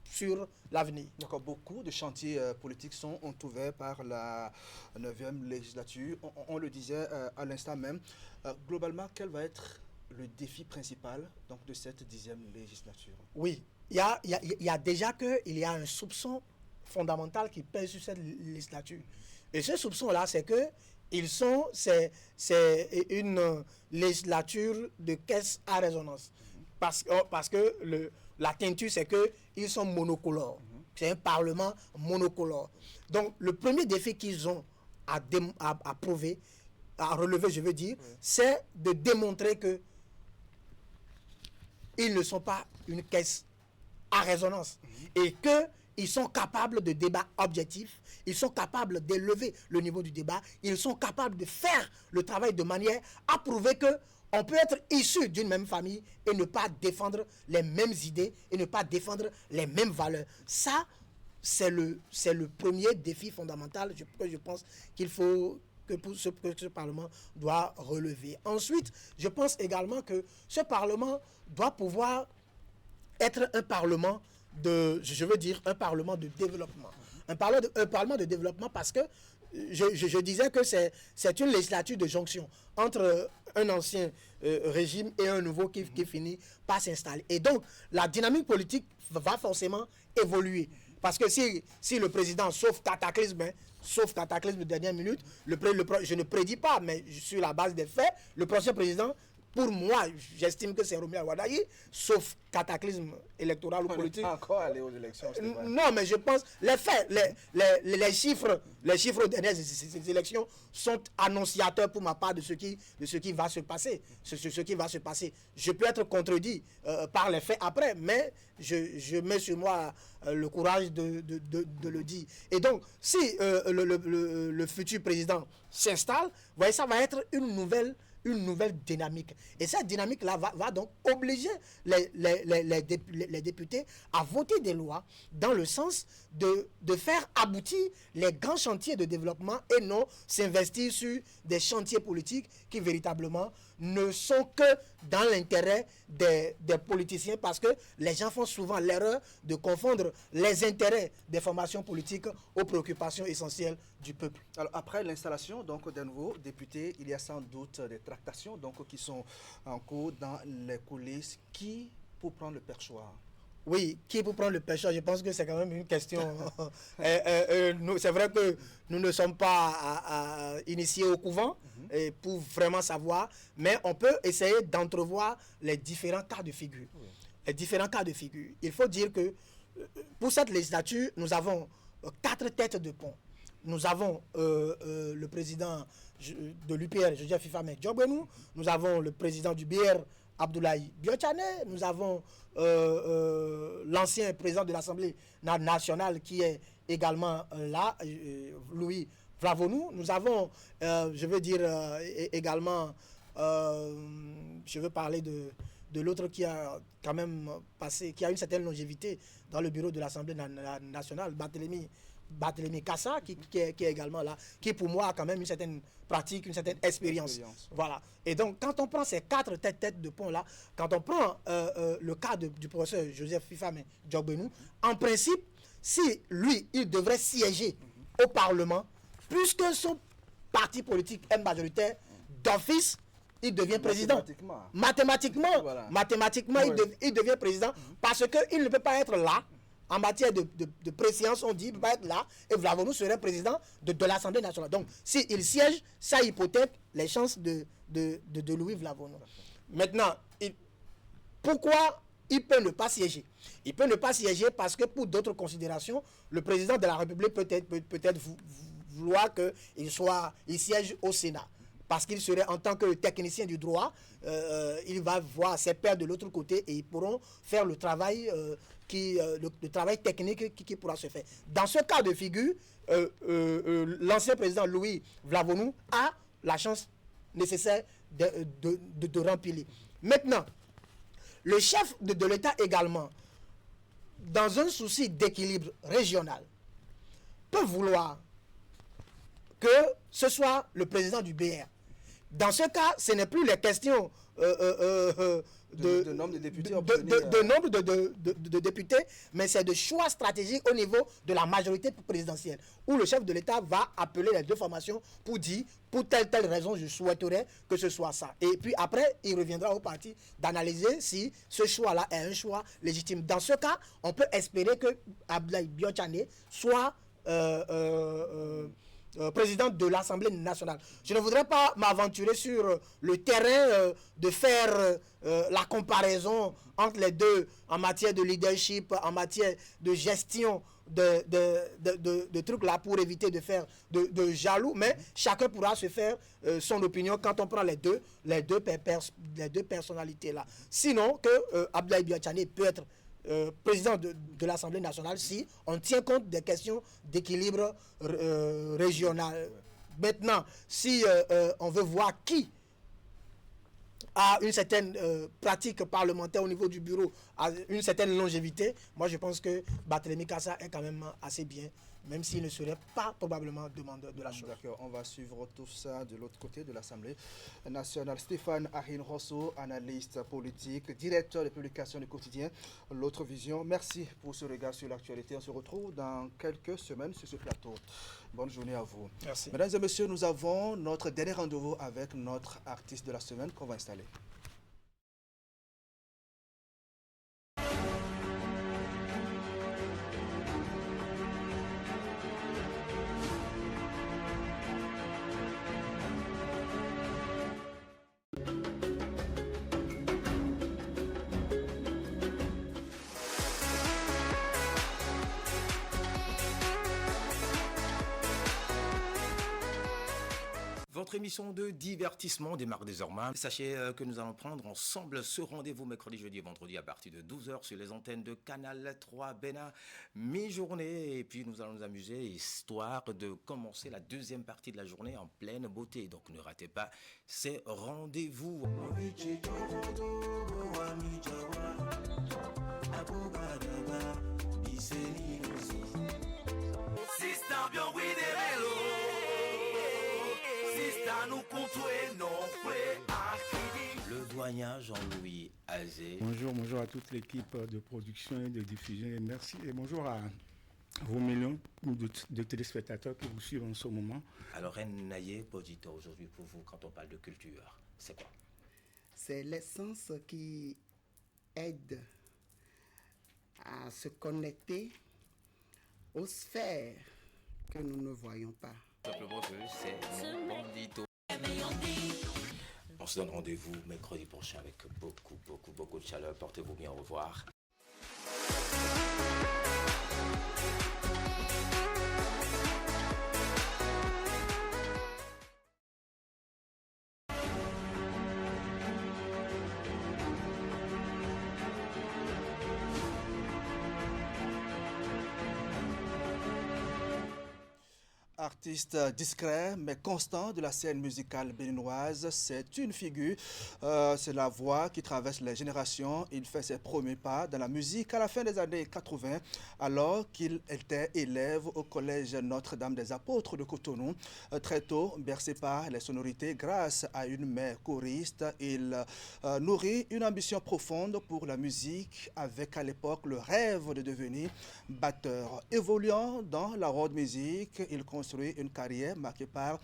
sur l'avenir. D'accord, beaucoup de chantiers politiques sont ouverts par la 9e législature. On le disait à l'instant même. Globalement, quel va être le défi principal donc, de cette 10e législature? Oui, il y a déjà il y a un soupçon fondamental qui pèse sur cette législature. Et ce soupçon-là, c'est que c'est une législature de caisse à résonance. Parce que la teinture, c'est qu'ils sont monocolores. C'est un parlement monocolore. Donc, le premier défi qu'ils ont à prouver, à relever, je veux dire, c'est de démontrer qu'ils ne sont pas une caisse à résonance. Et qu'ils sont capables de débats objectifs, ils sont capables d'élever le niveau du débat, ils sont capables de faire le travail de manière à prouver on peut être issu d'une même famille et ne pas défendre les mêmes idées et ne pas défendre les mêmes valeurs. Ça, c'est le premier défi fondamental que je pense que ce Parlement doit relever. Ensuite, je pense également que ce Parlement doit pouvoir être un Parlement un Parlement de développement. Un Parlement de développement parce que je disais que c'est une législature de jonction entre un ancien régime et un nouveau qui finit par s'installer. Et donc, la dynamique politique va forcément évoluer. Parce que si le président, sauf cataclysme de dernière minute, je ne prédis pas, mais sur la base des faits, le prochain président, pour moi, j'estime que c'est Romuald Wadayi, sauf cataclysme électoral ou politique. On n'est pas encore allé aux élections. Non, mais je pense, les faits, les chiffres aux dernières élections sont annonciateurs pour ma part de ce qui va se passer. Ce qui va se passer. Je peux être contredit par les faits après, mais je mets sur moi le courage de le dire. Et donc, si le futur président s'installe, voyez, ça va être une nouvelle une nouvelle dynamique. Et cette dynamique-là va donc obliger les députés à voter des lois dans le sens de faire aboutir les grands chantiers de développement et non s'investir sur des chantiers politiques qui véritablement ne sont que dans l'intérêt des politiciens, parce que les gens font souvent l'erreur de confondre les intérêts des formations politiques aux préoccupations essentielles du peuple. Alors, après l'installation d'un nouveau député, il y a sans doute des tractations qui sont en cours dans les coulisses. Qui pour prendre le perchoir? Oui, qui pour prendre le perchoir? Je pense que c'est quand même une question. C'est vrai que nous ne sommes pas initiés au couvent pour vraiment savoir, mais on peut essayer d'entrevoir les différents cas de figure. Oui. Les différents cas de figure. Il faut dire que pour cette législature, nous avons 4 têtes de pont. Nous avons le président de l'UPR, Joseph Fifame Diogbenou. Nous avons le président du BR, Abdoulaye Biochane. Nous avons l'ancien président de l'Assemblée nationale qui est également là, Louis Vlavonou. Nous avons, également, je veux parler de l'autre qui a quand même passé, qui a une certaine longévité dans le bureau de l'Assemblée nationale, Barthélémy Kassa, qui est également là, qui pour moi a quand même une certaine pratique, une certaine expérience. Voilà. Et donc, quand on prend ces 4 têtes de pont là, quand on prend le cas du professeur Joseph Fifame Diogbenou, en principe, si lui, il devrait siéger au Parlement, puisque son parti politique est majoritaire, d'office, il devient président. Mathématiquement, voilà. Il devient président parce qu'il ne peut pas être là. En matière de préséance, on dit qu'il ne peut pas être là et Vlavonou serait président de l'Assemblée nationale. Donc, s'il siège, ça hypothèque les chances de Louis Vlavonou. Maintenant, pourquoi il peut ne pas siéger? Il peut ne pas siéger parce que pour d'autres considérations, le président de la République peut-être vouloir qu'il siège au Sénat. Parce qu'il serait, en tant que technicien du droit, il va voir ses pairs de l'autre côté et ils pourront faire le travail, le travail technique qui pourra se faire. Dans ce cas de figure, l'ancien président Louis Vlavonou a la chance nécessaire de remplir. Maintenant, le chef de l'État également, dans un souci d'équilibre régional, peut vouloir que ce soit le président du BR. Dans ce cas, ce n'est plus les questions de nombre de députés, nombre de députés, mais c'est de choix stratégiques au niveau de la majorité présidentielle, où le chef de l'État va appeler les deux formations pour dire, pour telle raison, je souhaiterais que ce soit ça. Et puis après, il reviendra au parti d'analyser si ce choix-là est un choix légitime. Dans ce cas, on peut espérer que Abdoulaye Biochane soit président de l'Assemblée nationale. Je ne voudrais pas m'aventurer sur le terrain de faire la comparaison entre les deux en matière de leadership, en matière de gestion de trucs là pour éviter de faire de jaloux, mais chacun pourra se faire son opinion quand on prend les deux personnalités là. Sinon que Abdoulaye Biochane peut être président de l'Assemblée nationale si on tient compte des questions d'équilibre régional. Maintenant, si on veut voir qui a une certaine pratique parlementaire au niveau du bureau, a une certaine longévité, moi je pense que Barthélémy Kassa est quand même assez bien, même s'il ne serait pas probablement demandeur de la chose. D'accord, on va suivre tout ça de l'autre côté de l'Assemblée nationale. Stéphane Arin Rosso, analyste politique, directeur de publication du quotidien L'Autre Vision. Merci pour ce regard sur l'actualité. On se retrouve dans quelques semaines sur ce plateau. Bonne journée à vous. Merci. Mesdames et messieurs, nous avons notre dernier rendez-vous avec notre artiste de la semaine qu'on va installer. Votre émission de divertissement démarre désormais. Sachez que nous allons prendre ensemble ce rendez-vous mercredi, jeudi et vendredi à partir de 12h sur les antennes de Canal 3 Bénin, mi-journée. Et puis nous allons nous amuser, histoire de commencer la deuxième partie de la journée en pleine beauté. Donc ne ratez pas ces rendez-vous. Le doyen Jean-Louis Azé. Bonjour à toute l'équipe de production et de diffusion. Et merci et bonjour à vos millions de téléspectateurs qui vous suivent en ce moment. Alors, Naye Podito, aujourd'hui pour vous, quand on parle de culture, c'est quoi? C'est l'essence qui aide à se connecter aux sphères que nous ne voyons pas. Simplement que c'est Bandito. On se donne rendez-vous mercredi prochain avec beaucoup de chaleur. Portez-vous bien, au revoir. Artiste discret mais constant de la scène musicale béninoise, c'est une figure, c'est la voix qui traverse les générations. Il fait ses premiers pas dans la musique à la fin des années 80, alors qu'il était élève au collège Notre-Dame des Apôtres de Cotonou. Très tôt, bercé par les sonorités grâce à une mère choriste, il nourrit une ambition profonde pour la musique avec à l'époque le rêve de devenir batteur. Évoluant dans la road music, il construit une carrière marquée par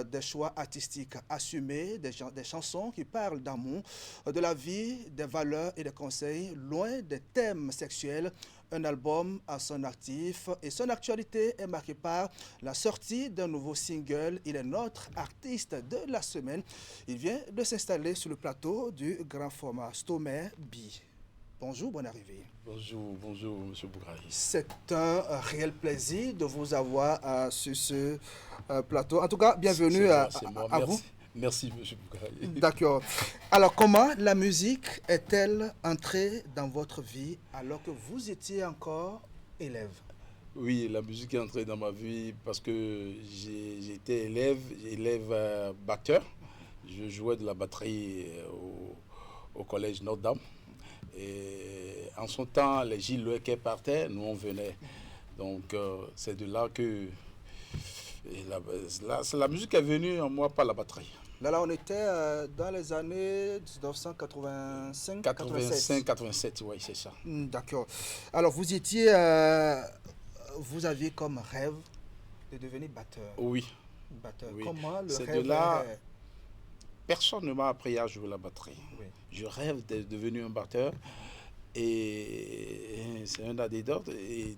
des choix artistiques assumés, des chansons qui parlent d'amour, de la vie, des valeurs et des conseils, loin des thèmes sexuels. Un album à son actif et son actualité est marquée par la sortie d'un nouveau single. Il est notre artiste de la semaine. Il vient de s'installer sur le plateau du grand format Stomé B. Bonjour, bonne arrivée. Bonjour, M. Bougrahi. C'est un réel plaisir de vous avoir sur ce plateau. En tout cas, bienvenue à vous. Merci, M. Bougrahi. D'accord. Alors, comment la musique est-elle entrée dans votre vie alors que vous étiez encore élève? Oui, la musique est entrée dans ma vie parce que j'étais élève batteur. Je jouais de la batterie au collège Notre-Dame. Et en son temps, les Gilles Loequet partaient, nous on venait. Donc c'est de là que la musique est venue en moi par la batterie. Là on était dans les années 1985, 87, oui, c'est ça. D'accord. Alors vous aviez comme rêve de devenir batteur. Oui. Batteur. Oui. Comment le c'est rêve de là. Personne ne m'a appris à jouer la batterie. Oui. Je rêve d'être devenu un batteur. Et c'est un anecdote. Et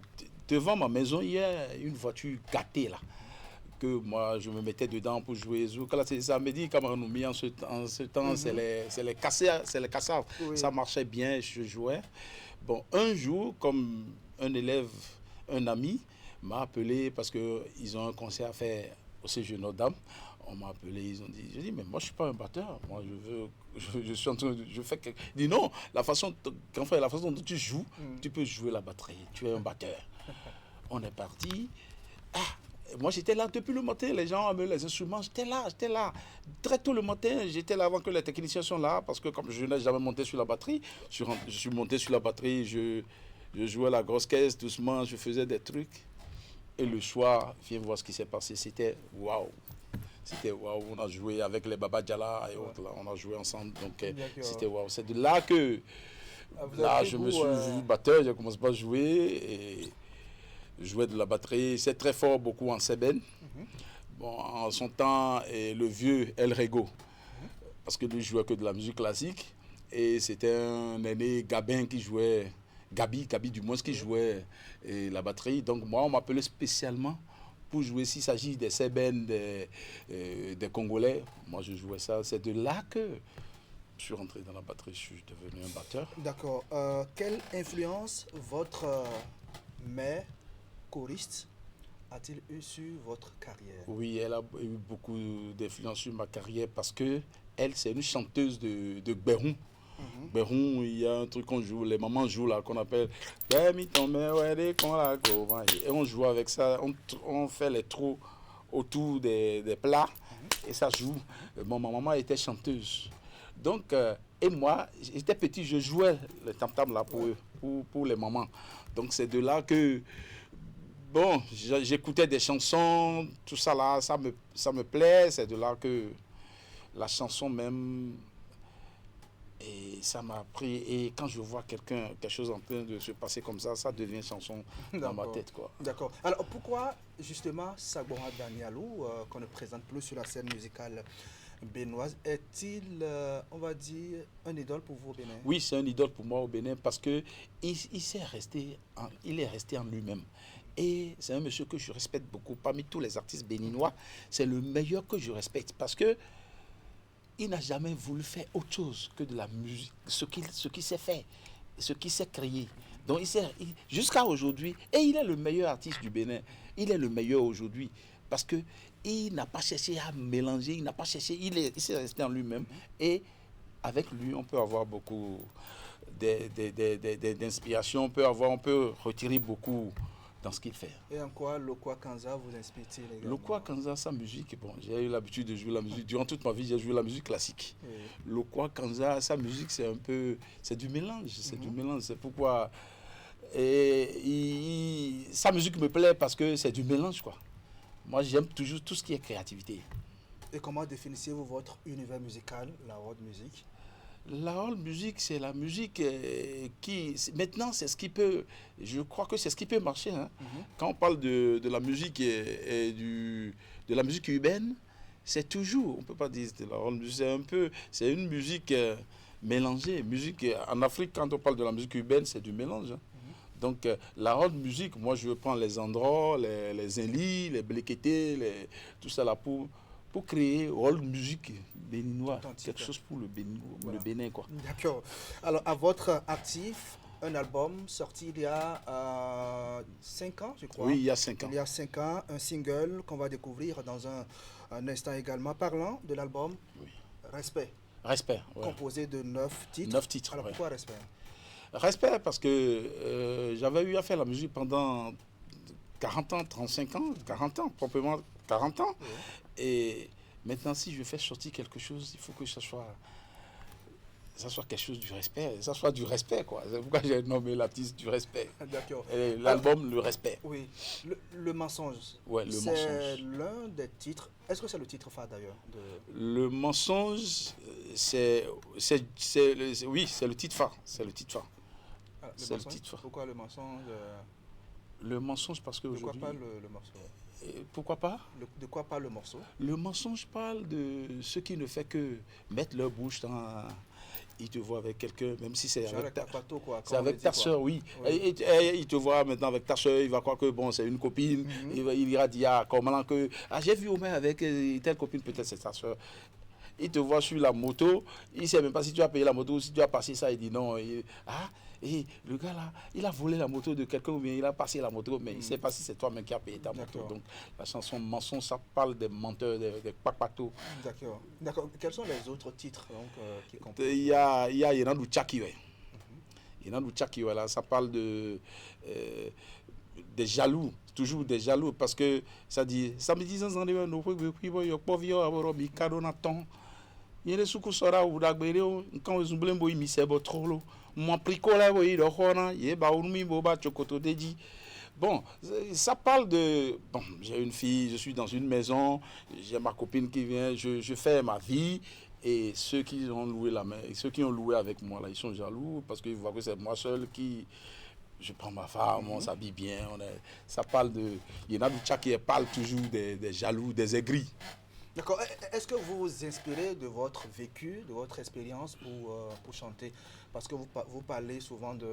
devant ma maison, il y a une voiture gâtée là. Que moi, je me mettais dedans pour jouer. Ça me dit, Cameroun, en ce temps, c'est les cassaves. Oui. Ça marchait bien, je jouais. Bon, un jour, comme un élève, un ami m'a appelé parce qu'ils ont un concert à faire au Cégep Notre-Dame. On m'a appelé, j'ai dit, mais moi je ne suis pas un batteur, moi je suis en train de, je fais quelque... Il dit non, la façon dont tu joues, tu peux jouer la batterie, tu es un batteur. On est parti, moi j'étais là depuis le matin, les gens avaient les instruments, j'étais là, très tôt le matin, j'étais là avant que les techniciens soient là, parce que comme je n'ai jamais monté sur la batterie, je suis monté sur la batterie, je jouais la grosse caisse doucement, je faisais des trucs, et le soir, viens voir ce qui s'est passé, c'était waouh. C'était waouh, on a joué avec les Baba Djala et autres, là, on a joué ensemble, donc c'était waouh. C'est de là que je me suis vu batteur, j'ai commencé à jouer et jouer de la batterie, c'est très fort, beaucoup en sébène. Bon, en son temps, le vieux El Rego, parce que lui jouait que de la musique classique, et c'était un aîné Gabin qui jouait, Gabi du moins qui jouait la batterie, donc moi on m'appelait spécialement pour jouer, s'il s'agit des sébènes, des Congolais, moi je jouais ça. C'est de là que je suis rentré dans la batterie, je suis devenu un batteur. D'accord. Quelle influence votre mère choriste a-t-il eu sur votre carrière? Oui, elle a eu beaucoup d'influence sur ma carrière parce que elle, c'est une chanteuse de Gbéroum. Gbéroum, il y a un truc qu'on joue, les mamans jouent là, qu'on appelle et on joue avec ça, on fait les trous autour des plats et ça joue. Bon, ma maman était chanteuse. Donc, et moi, j'étais petit, je jouais le tam-tam là pour les mamans. Donc, c'est de là que, bon, j'écoutais des chansons, tout ça là, ça me plaît. C'est de là que la chanson même, et ça m'a appris. Et quand je vois quelque chose en train de se passer comme ça devient chanson dans ma tête, quoi. D'accord. Alors, pourquoi, justement, Sagbora Danialou, qu'on ne présente plus sur la scène musicale béninoise, est-il, on va dire, un idole pour vous au Bénin? Oui, c'est un idole pour moi au Bénin parce que il est resté en lui-même. Et c'est un monsieur que je respecte beaucoup. Parmi tous les artistes béninois, c'est le meilleur que je respecte parce que il n'a jamais voulu faire autre chose que de la musique, ce qu'il sait faire, ce qu'il sait créer. Donc jusqu'à aujourd'hui, et il est le meilleur artiste du Bénin. Il est le meilleur aujourd'hui parce que il n'a pas cherché à mélanger, il n'a pas cherché, il s'est resté en lui-même. Et avec lui, on peut avoir beaucoup d'inspiration, on peut retirer beaucoup dans ce qu'il fait. Et en quoi Lokwa Kanza vous inspire-t-il également? Lokwa Kanza, sa musique, bon, j'ai eu l'habitude de jouer la musique. Durant toute ma vie, j'ai joué la musique classique. Oui. Lokwa Kanza, sa musique, c'est du mélange. Du mélange. C'est pourquoi sa musique me plaît parce que c'est du mélange, quoi. Moi, j'aime toujours tout ce qui est créativité. Et comment définissez-vous votre univers musical, la world music? La world music, c'est la musique qui... Maintenant, c'est ce qui peut... Je crois que c'est ce qui peut marcher. Hein. Quand on parle de la musique de la musique urbaine, c'est toujours... On ne peut pas dire de la world music. C'est une musique mélangée. En Afrique, quand on parle de la musique urbaine, c'est du mélange. Hein. Donc, la world music, moi, je prends les Andro, les Inli, les Blekété, tout ça là pour créer world music béninois, quelque chose pour le Bénin, quoi. D'accord. Alors, à votre actif, un album sorti il y a 5 ans, je crois. Oui, il y a 5 ans. Il y a 5 ans, un single qu'on va découvrir dans un instant également. Parlant de l'album Respect. Respect, ouais. Composé de 9 titres. 9 titres, alors, pourquoi Respect? Respect parce que j'avais eu à faire la musique pendant 40 ans, 35 ans, 40 ans, proprement 40 ans. Oui. Et maintenant, si je fais sortir quelque chose, il faut que ça soit quelque chose du respect, ça soit du respect, quoi. C'est pourquoi j'ai nommé l'artiste du respect. D'accord. Et l'album, le respect. Oui. Le mensonge. Ouais, le mensonge. C'est l'un des titres. Est-ce que c'est le titre phare d'ailleurs Le mensonge, oui, c'est le titre phare. C'est le titre phare. C'est le titre phare. Pourquoi le mensonge Le mensonge parce que aujourd'hui. Pourquoi pas le morceau? Pourquoi pas? De quoi parle le morceau? Le mensonge parle de ceux qui ne font que mettre leur bouche dans... Ils te voient avec quelqu'un, même si c'est avec ta soeur, oui. Et il te voit maintenant avec ta soeur, il va croire que bon, c'est une copine. Il ira dire comment que... Ah, j'ai vu Omer avec telle copine, peut-être c'est ta soeur. Il te voit sur la moto, il ne sait même pas si tu as payé la moto, si tu as passé ça, il dit non. Et le gars là, il a volé la moto de quelqu'un ou bien il a passé la moto, mais il ne sait pas si c'est toi-même qui as payé ta moto. Donc la chanson Mensonge, ça parle des menteurs, des papatos. D'accord. D'accord. Quels sont les autres titres donc, qui composent? Il y a Yenandou Tchakiwe. Yenandou Tchakiwe, là, ça parle des jaloux, toujours des jaloux, parce que ça dit samedi sans en nous il est sous sora ou d'agbéréo quand vous oubliez boy mi c'est trop lo mon pricola boy de hona ye ba urmi boba chokoto deji. Bon, ça parle de bon, j'ai une fille, je suis dans une maison, j'ai ma copine qui vient, je fais ma vie et ceux qui ont loué avec moi là, ils sont jaloux parce qu'ils voient que c'est moi seul qui je prends ma femme, on s'habille bien, ça parle de il y en a du chat qui parle toujours des jaloux, des aigris. D'accord. Est-ce que vous vous inspirez de votre vécu, de votre expérience pour chanter? Parce que vous parlez souvent de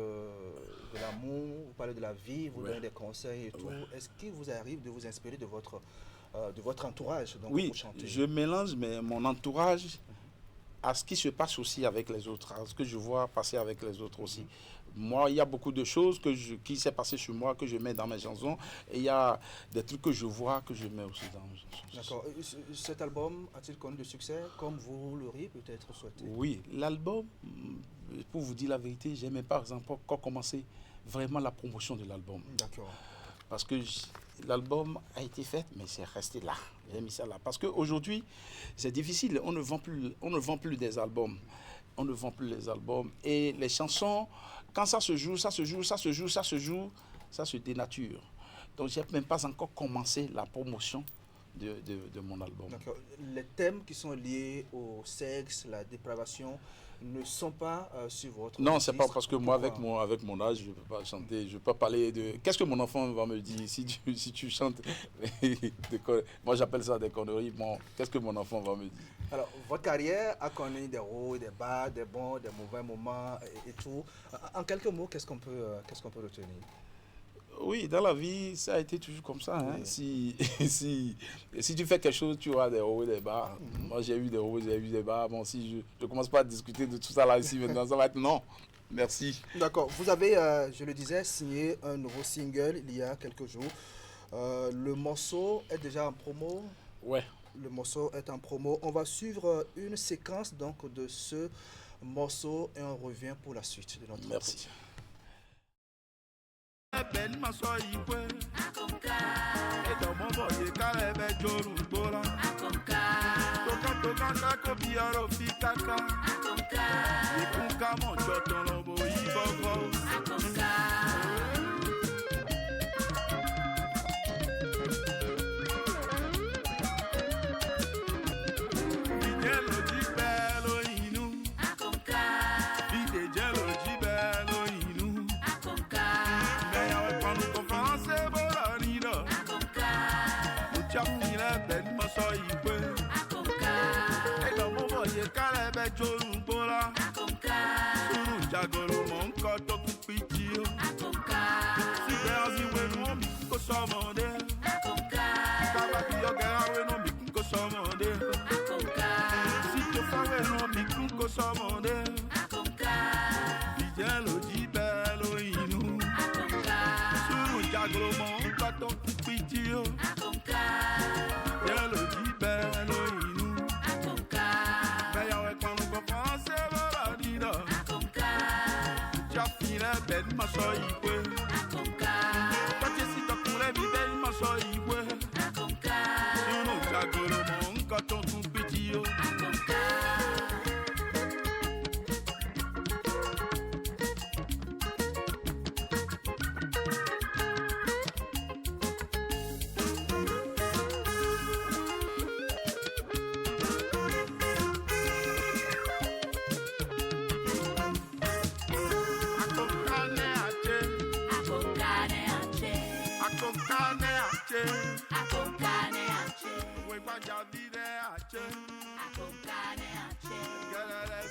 l'amour, vous parlez de la vie, vous donnez des conseils et tout. Est-ce qu'il vous arrive de vous inspirer de votre entourage donc, pour chanter? Je mélange mon entourage à ce qui se passe aussi avec les autres, à ce que je vois passer avec les autres aussi. Moi, il y a beaucoup de choses qui s'est passé sur moi, que je mets dans mes chansons. Et il y a des trucs que je vois, que je mets aussi dans mes chansons. D'accord. Cet album a-t-il connu du succès, comme vous l'auriez peut-être souhaité? Oui, l'album, pour vous dire la vérité, je n'ai même pas encore commencé vraiment la promotion de l'album. D'accord. Parce que l'album a été fait, mais c'est resté là. J'ai mis ça là. Parce qu'aujourd'hui, c'est difficile. On ne vend plus des albums. On ne vend plus les albums. Et les chansons, quand ça se joue, ça se dénature. Donc, je n'ai même pas encore commencé la promotion de mon album. D'accord. Les thèmes qui sont liés au sexe, la dépravation, ne sont pas sur votre... Non, c'est pas parce que moi, avec mon âge, je ne peux pas chanter, je ne peux pas parler de... Qu'est-ce que mon enfant va me dire si tu chantes moi, j'appelle ça des conneries. Bon, qu'est-ce que mon enfant va me dire? Alors, votre carrière a connu des hauts, des bas, des bons, des mauvais moments et tout. En quelques mots, qu'est-ce qu'on peut retenir? Oui, dans la vie, ça a été toujours comme ça. Hein. Si tu fais quelque chose, tu auras des hauts et des bas. Moi, j'ai eu des hauts, j'ai eu des bas. Bon, si je ne commence pas à discuter de tout ça là ici maintenant, ça va être non. Merci. D'accord. Vous avez, je le disais, signé un nouveau single il y a quelques jours. Le morceau est déjà en promo. Ouais. Le morceau est en promo. On va suivre une séquence donc de ce morceau et on revient pour la suite de notre Merci.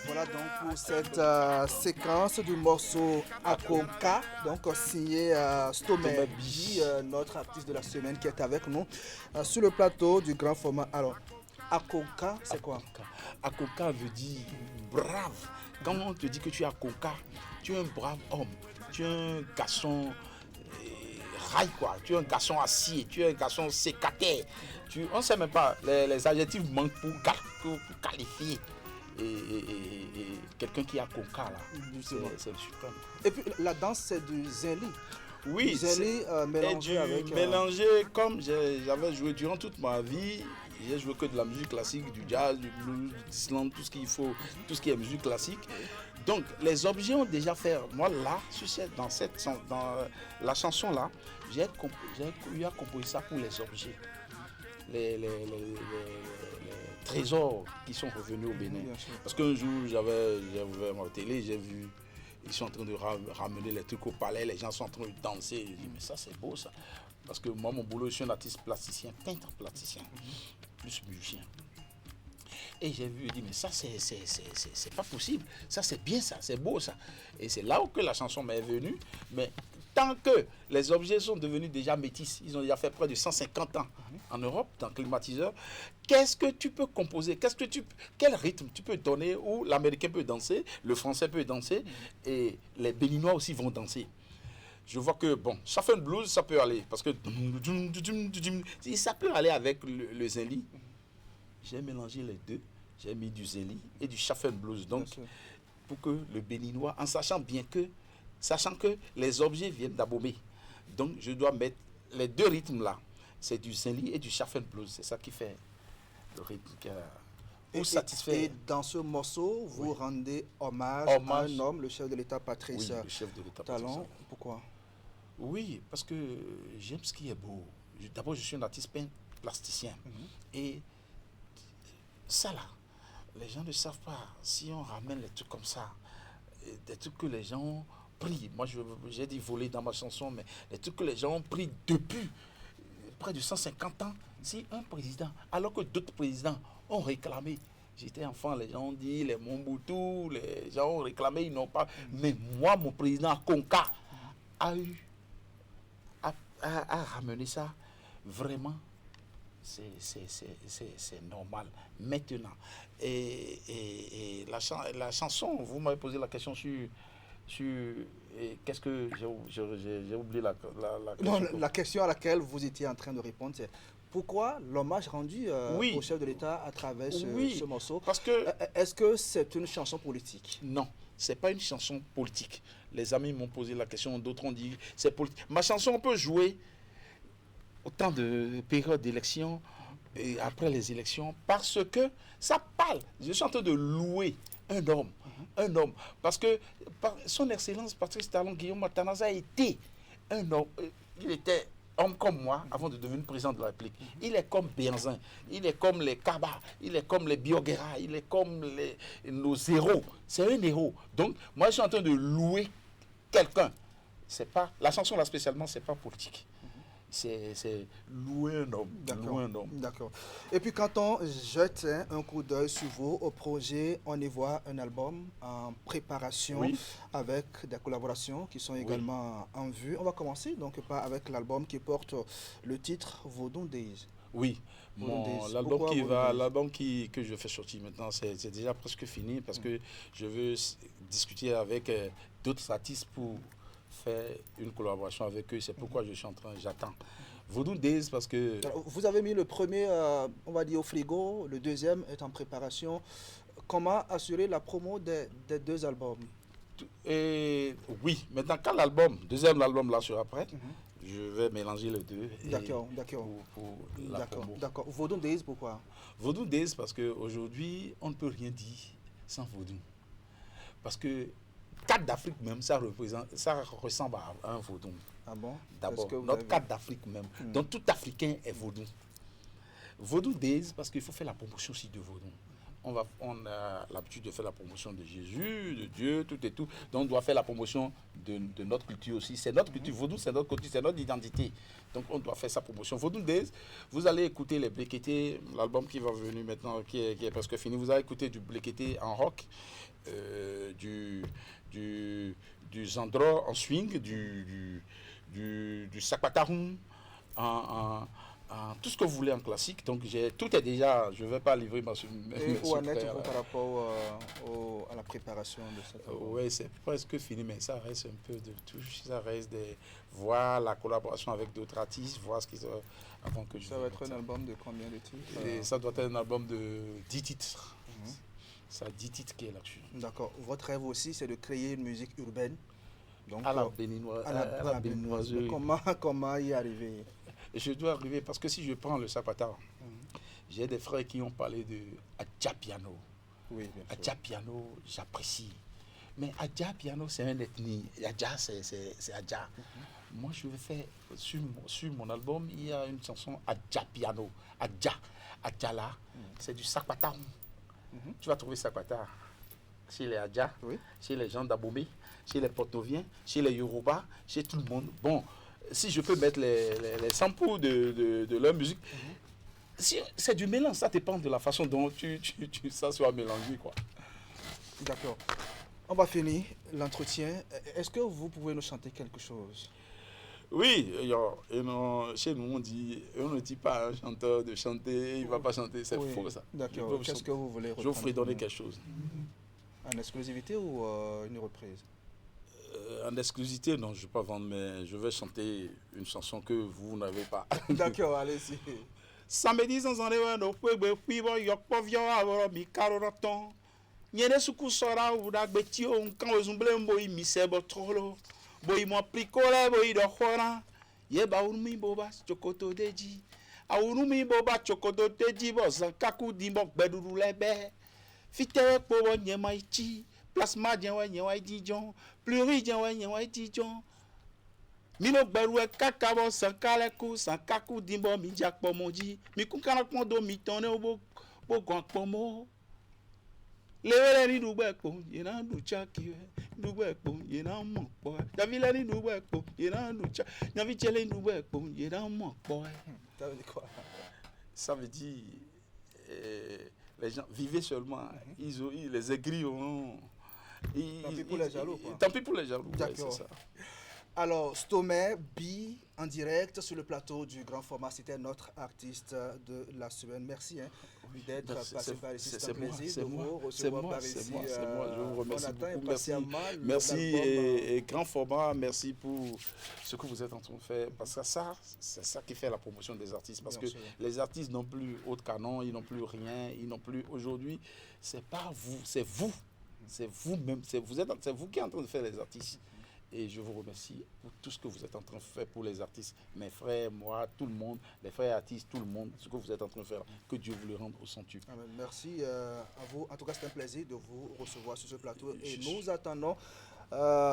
Voilà donc pour cette séquence du morceau Akonka, donc signé Stomé B, notre artiste de la semaine qui est avec nous sur le plateau du grand format. Alors, Akonka, c'est quoi? Akonka veut dire brave. Quand on te dit que tu es Akonka, tu es un brave homme, tu es un garçon rail quoi, tu es un garçon acier, tu es un garçon sécataire. On ne sait même pas, les adjectifs manquent pour qualifier. Et quelqu'un qui a Akonka là, c'est le suprême. Et puis la danse c'est du Zéli. Oui, Zéli mélangé avec... Mélangé comme j'avais joué durant toute ma vie. J'ai joué que de la musique classique, du jazz, du blues, du slam, tout ce qu'il faut, tout ce qui est musique classique. Donc les objets ont déjà fait. Moi là, dans la chanson là, j'ai eu à composer ça pour les objets. Les trésors qui sont revenus au Bénin. Parce qu'un jour, j'ai ouvert ma télé, j'ai vu, ils sont en train de ramener les trucs au palais, les gens sont en train de danser. J'ai dit, mais ça c'est beau ça. Parce que moi, mon boulot, je suis un artiste plasticien, peintre plasticien, plus musicien. Et j'ai vu, j'ai dit, mais ça c'est pas possible, ça c'est bien ça, c'est beau ça. Et c'est là où que la chanson m'est venue, mais tant que les objets sont devenus déjà métis, ils ont déjà fait près de 150 ans en Europe, dans climatiseur, qu'est-ce que tu peux composer? Quel rythme tu peux donner où l'Américain peut danser, le Français peut danser, et les Béninois aussi vont danser? Je vois que, bon, Shuffle Blues, ça peut aller, parce que ça peut aller avec le Zéli. J'ai mélangé les deux, j'ai mis du Zéli et du Shuffle Blues. Donc, pour que le Béninois, en sachant que les objets viennent d'Abomey, donc je dois mettre les deux rythmes là, c'est du Zéli et du Shuffle Blues, c'est ça qui fait le rythme pour satisfaire. Et dans ce morceau, vous rendez hommage à un homme, le chef de l'État Patrice Talon. Pourquoi? Oui, parce que j'aime ce qui est beau. D'abord, je suis un artiste plasticien. Et ça là, les gens ne savent pas. Si on ramène les trucs comme ça, des trucs que les gens ont pris, moi j'ai dit voler dans ma chanson, mais les trucs que les gens ont pris depuis près de 150 ans, si un président, alors que d'autres présidents ont réclamé, j'étais enfant, les gens ont dit, les Mobutu, les gens ont réclamé, ils n'ont pas. Mais moi, mon président Konka a ramené ça, vraiment, c'est normal. Maintenant, et la chanson, vous m'avez posé la question sur qu'est-ce que j'ai oublié la question. Non, la question à laquelle vous étiez en train de répondre, c'est pourquoi l'hommage rendu au chef de l'État à travers ce morceau? Parce que est-ce que c'est une chanson politique? Non, c'est pas une chanson politique. Les amis m'ont posé la question, d'autres ont dit c'est politique. Ma chanson peut jouer autant de périodes d'élection et après les élections parce que ça parle. Je suis en train de louer un homme, parce que son excellence Patrice Talon Guillaume Athanase a été un homme. Il était homme comme moi avant de devenir président de la République. Il est comme Benzin, il est comme les Kaba, il est comme les Bioguera, il est comme nos héros. C'est un héros. Donc moi je suis en train de louer quelqu'un. C'est pas la chanson là spécialement, c'est pas politique. C'est louer un homme. D'accord. Et puis quand on jette un coup d'œil sur vos projets, on y voit un album en préparation avec des collaborations qui sont également en vue. On va commencer donc avec l'album qui porte le titre Vodun Days. Oui, l'album que je fais sortir maintenant, c'est déjà presque fini parce que je veux discuter avec d'autres artistes pour faire une collaboration avec eux. C'est pourquoi j'attends. Vodun Days parce que... Alors, vous avez mis le premier, on va dire, au frigo, le deuxième est en préparation. Comment assurer la promo des deux albums? Oui, maintenant quand deuxième album là sera prêt, je vais mélanger les deux. D'accord. Vodun Days, pourquoi? Vodun Days parce qu'aujourd'hui, on ne peut rien dire sans Vodun. Parce que carte d'Afrique même, ça ressemble à un Vodun. Ah bon? D'abord, notre carte d'Afrique même. Donc tout Africain est Vodun. Vodun Days parce qu'il faut faire la promotion aussi de Vodun. On a l'habitude de faire la promotion de Jésus, de Dieu, tout et tout. Donc on doit faire la promotion de notre culture aussi. C'est notre culture. Vodun, c'est notre culture, c'est notre identité. Donc on doit faire sa promotion. Vodun Days, vous allez écouter les Blekété, l'album qui va venir maintenant, qui est presque fini. Vous allez écouter du Blekété en rock, du Zandro en swing, du Sakpatarum tout ce que vous voulez en classique. Donc tout est déjà, je ne vais pas livrer ma où en êtes-vous par rapport à la préparation de cette album? Oui, c'est presque fini, mais ça reste un peu de touche, ça reste de voir la collaboration avec d'autres artistes, voir ce qu'ils ont avant que je... Ça va être un album de combien de titres? Et ça doit être un album de 10 titres. Ça a 10 titres qui est là-dessus. D'accord. Votre rêve aussi, c'est de créer une musique urbaine. Donc, à la béninoise. Comment y arriver? Je dois arriver parce que si je prends le Sapata, j'ai des frères qui ont parlé de Adja Piano. Oui, Adja Piano, j'apprécie. Mais Adja Piano, c'est un ethnie. Adja, c'est Adja. Moi, je vais faire, sur mon album, il y a une chanson Adja Piano. Adja là, c'est du Sapata. Tu vas trouver Sapata chez les Adja, chez les gens d'Abomey, chez les Portoviens, chez les Yoruba, chez tout le monde. Bon, si je peux mettre les samples de leur musique, c'est du mélange, ça dépend de la façon dont ça soit mélangé, quoi. D'accord. On va finir l'entretien. Est-ce que vous pouvez nous chanter quelque chose? Oui, chez nous on ne dit pas à un chanteur de chanter, il ne va pas chanter, c'est faux ça. D'accord, qu'est-ce que vous voulez reprendre? Je vous ferai donner quelque chose. En exclusivité ou une reprise? En exclusivité, non, je ne vais pas vendre, mais je vais chanter une chanson que vous n'avez pas. D'accord, allez-y. Samedi sans en avoir no pwegbe pibo yok povio avoro mi karoraton. Nyene suku sora uda gbetio nkan ozumble mbo mi sebo trolo. Boy mo prikole boy do khora. Ye ba unmi boba chokoto deji. A unmi boba chokoto deji bo zankaku dimbo gbeduru lebe. Fitewe pobo nyema ichi. Plasma djenwe nyewa dijon. Pluri djenwe nyewa dijon. Mino berwe kakabo sankaleku sankaku dimbo mi jakpo monji mi kunkana kpondo mi tone obo gwan pomo lewele ni dugbe po yena du chaki dugbe po yena mo po davile ni dugbe po yena du cha navi chele ni dugbe po yena mo po. Ça veut dire quoi? Ça veut dire les gens vivaient seulement, les aigris ont tant pis pour les jaloux quoi. Tant pis pour les jaloux, d'accord. C'est ça. Alors, Stomé, Bi, en direct sur le plateau du grand format, c'était notre artiste de la semaine. Merci d'être passé par ici. C'est un plaisir de vous recevoir par ici. C'est moi, je vous remercie beaucoup. Merci et grand format, merci pour ce que vous êtes en train de faire. Parce que ça, c'est ça qui fait la promotion des artistes. Parce que les artistes n'ont plus haut canon, ils n'ont plus rien, ils n'ont plus... Aujourd'hui, c'est pas vous, c'est vous. C'est vous-même, c'est vous qui êtes en train de faire les artistes. Et je vous remercie pour tout ce que vous êtes en train de faire pour les artistes, mes frères, moi, tout le monde, les frères artistes, tout le monde, ce que vous êtes en train de faire, que Dieu vous le rende au centuple. Merci à vous. En tout cas, c'est un plaisir de vous recevoir sur ce plateau. Et nous attendons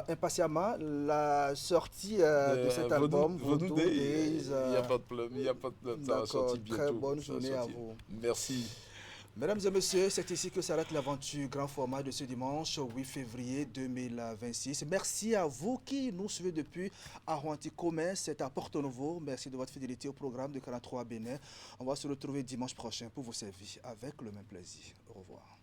impatiemment la sortie de cet album. Voodoo Days. Il n'y a pas de problème, il n'y a pas de problème. Ça va sortir bientôt. Très bonne journée à vous. Merci. Mesdames et messieurs, c'est ici que s'arrête l'aventure grand format de ce dimanche 8 février 2026. Merci à vous qui nous suivez depuis Arouanti-Commun, c'est à Porto-Novo. Merci de votre fidélité au programme de 43 Bénin. On va se retrouver dimanche prochain pour vous servir avec le même plaisir. Au revoir.